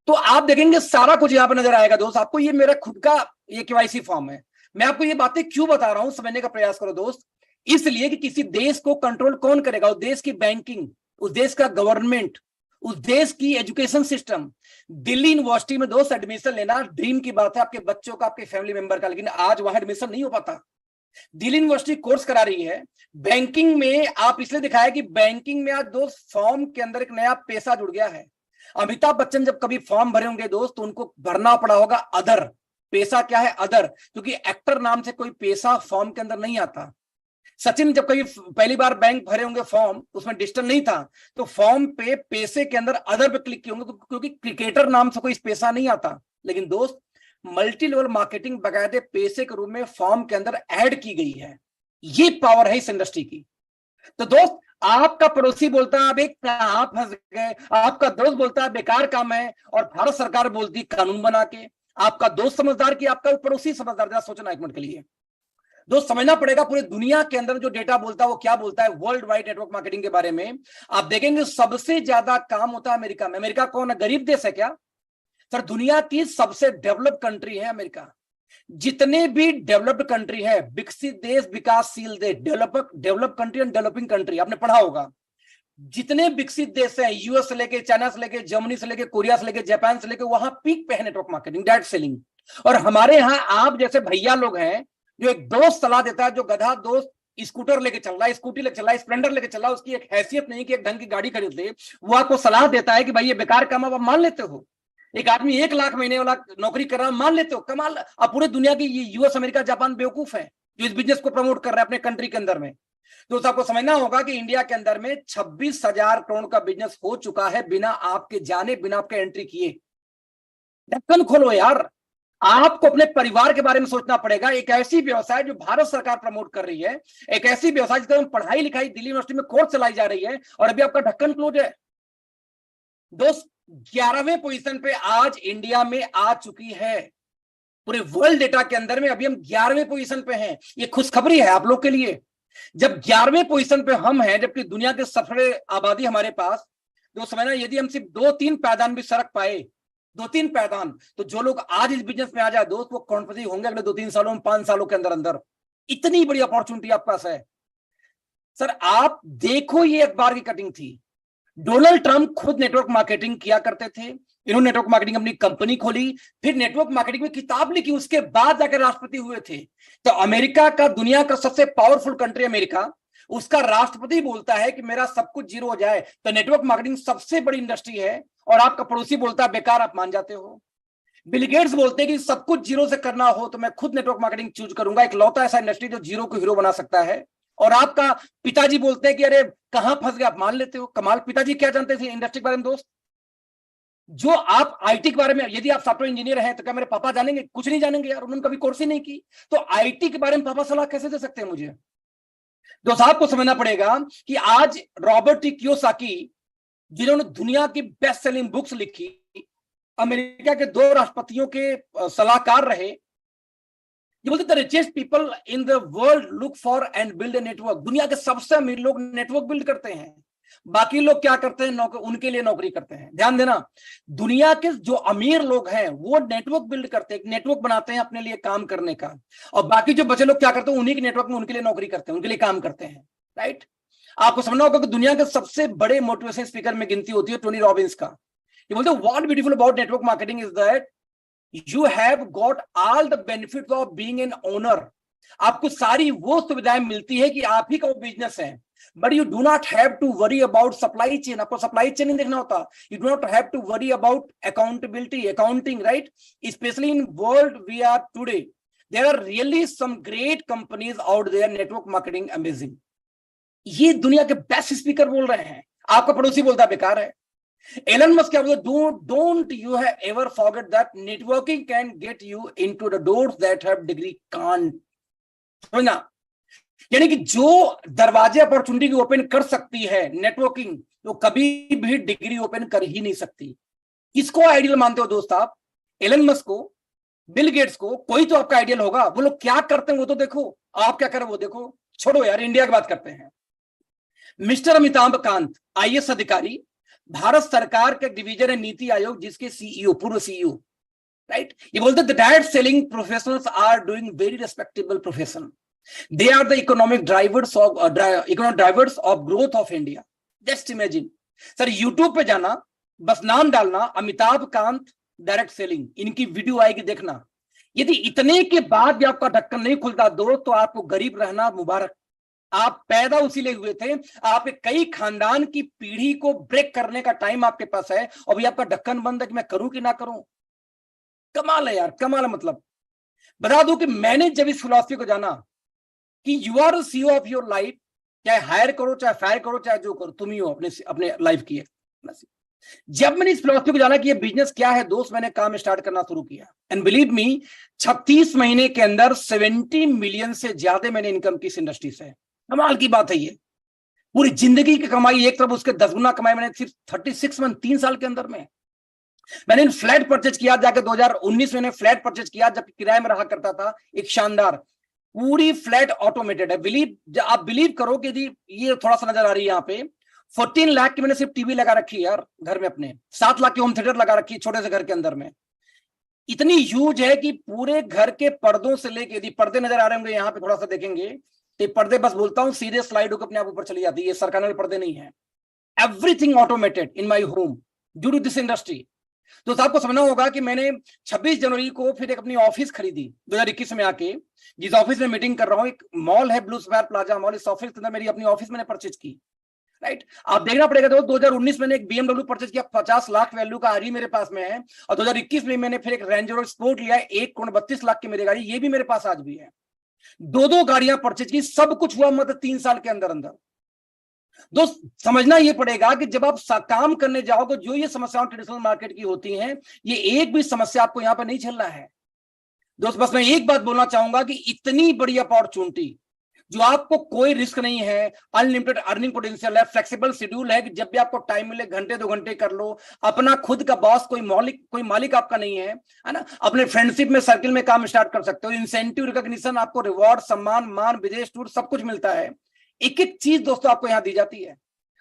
तो आप देखेंगे सारा कुछ यहां पर नजर आएगा दोस्त आपको। ये मेरा खुद का ये केवाईसी फॉर्म है। मैं आपको ये बातें क्यों बता रहा हूं, समझने का प्रयास करो दोस्त। इसलिए कि किसी देश को कंट्रोल कौन करेगा? उस देश की बैंकिंग, उस देश का गवर्नमेंट, उस देश की एजुकेशन सिस्टम। दिल्ली यूनिवर्सिटी में दोस्त एडमिशन लेना ड्रीम की बात है आपके बच्चों का, आपके फैमिली मेंबर का, लेकिन आज वहां एडमिशन नहीं हो पाता। दिल्ली यूनिवर्सिटी कोर्स करा रही है बैंकिंग में। आप इसलिए दिखाया कि बैंकिंग में आज दोस्त फॉर्म के अंदर एक नया पैसा जुड़ गया है। अमिताभ बच्चन जब कभी फॉर्म भरे होंगे दोस्त तो उनको भरना पड़ा होगा अदर। पैसा क्या है? अदर, क्योंकि एक्टर नाम से कोई पैसा फॉर्म के अंदर नहीं आता। सचिन जब कभी पहली बार बैंक भरे होंगे फॉर्म, उसमें डिजिटल नहीं था, तो फॉर्म पे पैसे के अंदर अदर पे क्लिक किए होंगे, क्योंकि क्रिकेटर नाम से कोई पैसा नहीं आता। लेकिन दोस्त मल्टी लेवल मार्केटिंग बकायदे पैसे के रूप में फॉर्म के अंदर ऐड की गई है। ये पावर है इस इंडस्ट्री की। तो दोस्त आपका पड़ोसी बोलता है आप एक कहां फंस गए, आपका दोस्त बोलता है बेकार काम है, और भारत सरकार बोलती कानून बना के। आपका दोस्त समझदार कि आपका पड़ोसी समझदार? जरा सोचना एक मिनट के लिए। दोस्त समझना पड़ेगा पूरे दुनिया के अंदर जो डेटा बोलता है वो क्या बोलता है वर्ल्ड वाइड नेटवर्क मार्केटिंग के बारे में। आप देखेंगे सबसे ज्यादा काम होता है अमेरिका में। अमेरिका कौन है? गरीब देश है क्या सर? दुनिया की सबसे डेवलप्ड कंट्री है अमेरिका। जितने भी डेवलप्ड कंट्री है, विकसित देश, विकासशील देश, develop country and developing country, आपने पढ़ा होगा। जितने विकसित देश हैं, यूएस से लेके, चाइना से लेके, जर्मनी से लेके, कोरिया से लेके, जापान से लेके, वहां पीक पे है नेटवर्क मार्केटिंग, डायरेक्ट सेलिंग। और हमारे यहाँ आप जैसे भैया लोग हैं, जो एक दोस्त सलाह देता है, जो गधा दोस्त स्कूटर लेके चल रहा है, स्कूटी लेके चल रहा है, स्प्लेंडर लेके चल रहा है, उसकी एक हैसियत नहीं कि एक ढंग की गाड़ी खरीद ले, वो आपको सलाह देता है कि भाई ये बेकार काम, आप मान लेते हो। एक आदमी 1 लाख महीने वाला नौकरी कर रहा है, मान लेते हो, कमाल। अब पूरे दुनिया की ये यूएस, अमेरिका, जापान बेवकूफ है जो इस बिजनेस को प्रमोट कर रहे हैं अपने कंट्री के अंदर में। तो आपको समझना होगा कि इंडिया के अंदर में 26,000 करोड़ का बिजनेस हो चुका है बिना आपके जाने, बिना आपके एंट्री किए। ढक्कन खोलो यार। आपको अपने परिवार के बारे में सोचना पड़ेगा। एक ऐसी व्यवसाय जो भारत सरकार प्रमोट कर रही है, एक ऐसी व्यवसाय जिसका पढ़ाई लिखाई दिल्ली यूनिवर्सिटी में कोर्स चलाई जा रही है, और अभी आपका ढक्कन क्लोज है। दोस्त 11वें पोजीशन पे आज इंडिया में आ चुकी है पूरे वर्ल्ड डेटा के अंदर में। अभी हम 11वें पोजीशन पे हैं। ये खुशखबरी है आप लोग के लिए। जब 11वें पोजीशन पे हम हैं, जबकि दुनिया के सबसे बड़े आबादी हमारे पास, तो समझना यदि हम सिर्फ 2-3 पायदान भी सरक पाए, 2-3 पायदान, तो जो लोग आज इस बिजनेस में आ जाए दोस्त, वो करोड़पति होंगे अगले 2-3 सालों में, 5 सालों के अंदर अंदर। इतनी बड़ी अपॉर्चुनिटी आपके पास है सर। आप देखो, ये अखबार की कटिंग थी। डोनाल्ड ट्रंप खुद नेटवर्क मार्केटिंग किया करते थे। इन्होंने नेटवर्क मार्केटिंग अपनी कंपनी खोली, फिर नेटवर्क मार्केटिंग में किताब लिखी, उसके बाद जाकर राष्ट्रपति हुए थे। तो अमेरिका का, दुनिया का सबसे पावरफुल कंट्री अमेरिका, उसका राष्ट्रपति बोलता है कि मेरा सब कुछ जीरो हो जाए, तो नेटवर्क मार्केटिंग सबसे बड़ी इंडस्ट्री है, और आपका पड़ोसी बोलता है बेकार, आप मान जाते हो। बिल गेट्स बोलते हैं कि सब कुछ जीरो से करना हो तो मैं खुद नेटवर्क मार्केटिंग चूज करूंगा, एक लौता ऐसा इंडस्ट्री जो जीरो को हीरो बना सकता है। और आपका पिताजी बोलते हैं कि अरे कहां फंस गए, आप मान लेते हो। कमाल। पिताजी क्या जानते थे इंडस्ट्री के बारे में दोस्त? जो आप आईटी के बारे में, यदि आप सॉफ्टवेयर इंजीनियर हैं तो क्या मेरे पापा जानेंगे? कुछ नहीं जानेंगे यार, उन्होंने कभी कोर्स ही नहीं की। तो आईटी के बारे में पापा सलाह कैसे दे सकते हैं मुझे? दोस्त आपको समझना पड़ेगा कि आज रॉबर्ट टी कियोसाकी, जिन्होंने दुनिया की बेस्ट सेलिंग बुक्स लिखी, अमेरिका के 2 राष्ट्रपतियों के सलाहकार रहे, ये बोलते the richest people in the world look for and build a network. दुनिया के सबसे अमीर लोग नेटवर्क बिल्ड करते हैं, बाकी लोग क्या करते हैं? उनके लिए नौकरी करते हैं। ध्यान देना, दुनिया के जो अमीर लोग हैं वो नेटवर्क बिल्ड करते हैं, नेटवर्क बनाते हैं अपने लिए काम करने का, और बाकी जो बचे लोग क्या करते हैं? उन्हीं के नेटवर्क में उनके लिए नौकरी करते हैं, उनके लिए काम करते हैं। राइट। आपको समझना होगा कि दुनिया के सबसे बड़े मोटिवेशन स्पीकर में गिनती होती है टोनी रॉबिन्स का। ये बोलते हैं what beautiful about network marketing is that you have got all the benefits of being an owner। आपको सारी वो सुविधाएं मिलती है कि आप ही का वो बिजनेस है, but you do not have to worry about supply chain। आपको सप्लाई चेन नहीं देखना होता। You do not have to worry about accountability, accounting, right? Especially in world we are today, there are really some great companies out there, network marketing amazing। ये दुनिया के best speaker बोल रहे हैं, आपका पड़ोसी बोलता है बेकार है। एलन मस्क क्या बोलते? don't you have ever forget that networking can get you into the doors that have degree can't। समझना, यानी कि जो दरवाजे अपॉर्चुनिटी की ओपन कर सकती है नेटवर्किंग, तो कभी भी डिग्री ओपन कर ही नहीं सकती। किसको आइडियल मानते हो दोस्त आप? एलन मस्क को, बिल गेट्स को? कोई तो आपका आइडियल होगा। वो लोग क्या करते हैं वो तो देखो, आप क्या कर रहे हो वो देखो। छोड़ो यार, इंडिया की बात करते हैं। मिस्टर अमिताभ कांत, आईएएस अधिकारी, भारत सरकार के डिवीजन है नीति आयोग, जिसके सीईओ, पूर्व सीईओ। राइट। ये बोलते the direct selling professionals are doing very respectable profession. They are the economic drivers of growth of India. Just imagine sir, YouTube पे जाना, बस नाम डालना अमिताभ कांत डायरेक्ट सेलिंग, इनकी वीडियो आएगी देखना। यदि इतने के बाद भी आपका ढक्कन नहीं खुलता दोस्त, तो आपको गरीब रहना मुबारक। आप पैदा उसी लिए हुए थे, आपके कई खानदान की पीढ़ी को ब्रेक करने का टाइम आपके पास है, और भी आपका ढक्कन बंद है कि मैं करूं कि ना करूं। कमाल है यार, कमाल है। मतलब बता दूं कि मैंने जब इस फिलॉसफी को जाना कि you are CEO of your life, चाहे हायर करो चाहे फायर करो चाहे जो करो, तुम ही हो अपने अपने लाइफ की। जब मैंने इस फिलॉसफी को जाना कि ये बिजनेस क्या है दोस्त, मैंने काम स्टार्ट करना शुरू किया। एंड बिलीव मी, 36 महीने के अंदर 70 मिलियन से ज्यादा मैंने इनकम की इस इंडस्ट्री से। कमाल की बात है ये। पूरी जिंदगी की कमाई एक तरफ, उसके 10 गुना कमाई मैंने सिर्फ 36 मंथ 3 साल के अंदर में। मैंने फ्लैट परचेज किया जाके 2019 में फ्लैट परचेज किया, जब किराए में रहा करता था, एक शानदार पूरी फ्लैट ऑटोमेटेड है। आप बिलीव करो कि यदि ये थोड़ा सा नजर आ रही है यहाँ पे, 14 लाख की मैंने सिर्फ टीवी लगा रखी है यार घर में अपने, 7 लाख की होम थिएटर लगा रखी है छोटे से घर के अंदर में। इतनी ह्यूज है कि पूरे घर के पर्दों से लेके, यदि पर्दे नजर आ रहे होंगे यहाँ पे थोड़ा सा देखेंगे, तो पर्दे बस बोलता हूं सीधे स्लाइड होकर अपने आप ऊपर चली जाती है, ये सरकाने पर्दे नहीं है। Everything automated in my home due to this industry. तो आपको समझना होगा कि मैंने 26 जनवरी को फिर एक अपनी ऑफिस खरीदी 2021 में आके, जिस ऑफिस में मीटिंग कर रहा हूं, एक मॉल है ब्लू स्क्वायर प्लाजा मॉल, इस ऑफिस के अंदर मेरी अपनी ऑफिस मैंने परचेज की। राइट, आप देखना पड़ेगा दोस्त, 2019 मैंने एक BMW परचेज किया, 50 लाख वैल्यू का, आज भी मेरे पास में है। और 2021 में मैंने फिर एक रेंज रोवर स्पोर्ट लिया, 1,32 लाख की मेरी गाड़ी, ये भी मेरे पास आज भी है। दो गाड़ियां परचेज की, सब कुछ हुआ मतलब 3 साल के अंदर अंदर। दोस्त समझना ये पड़ेगा कि जब आप काम करने जाओगे, जो ये समस्याएं ट्रेडिशनल मार्केट की होती हैं, ये एक भी समस्या आपको यहां पर नहीं झेलना है दोस्त। बस मैं एक बात बोलना चाहूंगा कि इतनी बड़ी अपॉर्चुनिटी, जो आपको कोई रिस्क नहीं है, अनलिमिटेड अर्निंग पोटेंशियल है, फ्लेक्सिबल शेड्यूल है कि जब भी आपको टाइम मिले घंटे 2 घंटे कर लो, अपना खुद का बॉस, कोई मालिक आपका नहीं है ना। अपने फ्रेंडशिप में सर्किल में काम स्टार्ट कर सकते हो, इंसेंटिव, रिकॉग्निशन, आपको रिवॉर्ड, सम्मान, मान, विदेश टूर, सब कुछ मिलता है। एक एक चीज दोस्तों आपको यहां दी जाती है।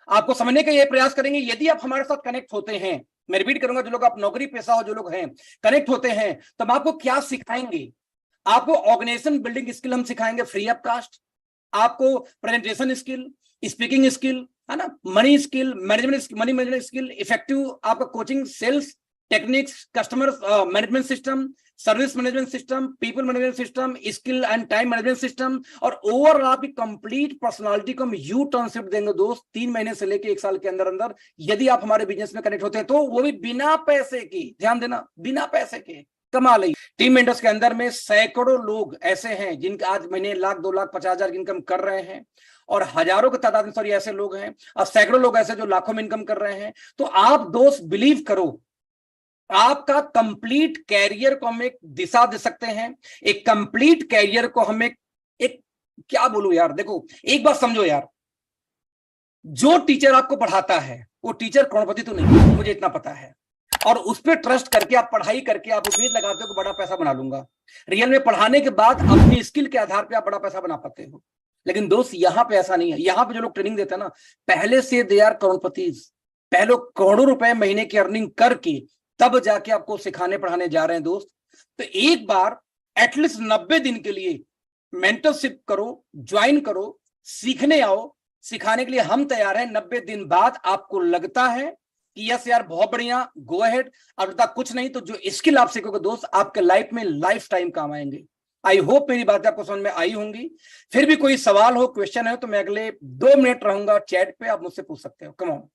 आपको समझने का ये प्रयास करेंगे, यदि आप हमारे साथ कनेक्ट होते हैं, मैं रिपीट करूंगा, जो लोग आप नौकरी पेशा हो, जो लोग हैं कनेक्ट होते हैं, तो हम आपको क्या सिखाएंगे। आपको ऑर्गेनाइजेशन बिल्डिंग स्किल हम सिखाएंगे फ्री ऑफ कास्ट, आपको प्रेजेंटेशन स्किल, स्पीकिंग स्किल, है ना, money skill, money management skill, effective आपका coaching, sales techniques, customer management system, service management system, people management system, skill and time management system, और overall आपकी complete personality को हम U turn shift देंगे दोस्त 3 महीने से लेके 1 साल के अंदर अंदर, यदि आप हमारे बिजनेस में कनेक्ट होते हैं तो, वो भी बिना पैसे की। ध्यान देना, बिना पैसे के। कमाल है। टीम मेंटर्स के अंदर में सैकड़ों लोग ऐसे हैं जिनके आज महीने 1 लाख 2 लाख 50,000 की इनकम कर रहे हैं, और हजारों की तादाद में सॉरी ऐसे लोग हैं, और सैकड़ों लोग ऐसे जो लाखों में इनकम कर रहे हैं। तो आप दोस्त बिलीव करो, आपका कंप्लीट कैरियर को हम एक दिशा दे सकते हैं, एक कंप्लीट कैरियर को हम एक क्या बोलूं यार, देखो एक बात समझो यार, जो टीचर आपको पढ़ाता है वो टीचर करोड़पति तो नहीं, मुझे इतना पता है, और उस पर ट्रस्ट करके आप पढ़ाई करके आप उम्मीद लगाते हो कि बड़ा पैसा बना लूंगा। रियल में पढ़ाने के बाद अपनी स्किल के आधार पर आप बड़ा पैसा बना पाते हो। लेकिन दोस्त यहाँ पे ऐसा नहीं है। यहाँ पे जो लोग ट्रेनिंग देते हैं ना, पहले से दे आर करोड़पति, पहले करोड़ों रुपए महीने की अर्निंग करके तब जाके आपको सिखाने पढ़ाने जा रहे हैं दोस्त। तो एक बार एटलीस्ट 90 दिन के लिए मेंटरशिप करो, ज्वाइन करो, सीखने आओ, सिखाने के लिए हम तैयार हैं। 90 दिन बाद आपको लगता है कि यस यार बहुत बढ़िया, गो अहेड, अब तक कुछ नहीं तो जो स्किल आप सीखोगे दोस्त, आपके लाइफ में लाइफ टाइम काम आएंगे। आई होप मेरी बातें आपको समझ में आई होंगी। फिर भी कोई सवाल हो, क्वेश्चन है, तो मैं अगले 2 मिनट रहूंगा चैट पे, आप मुझसे पूछ सकते हो। Come on.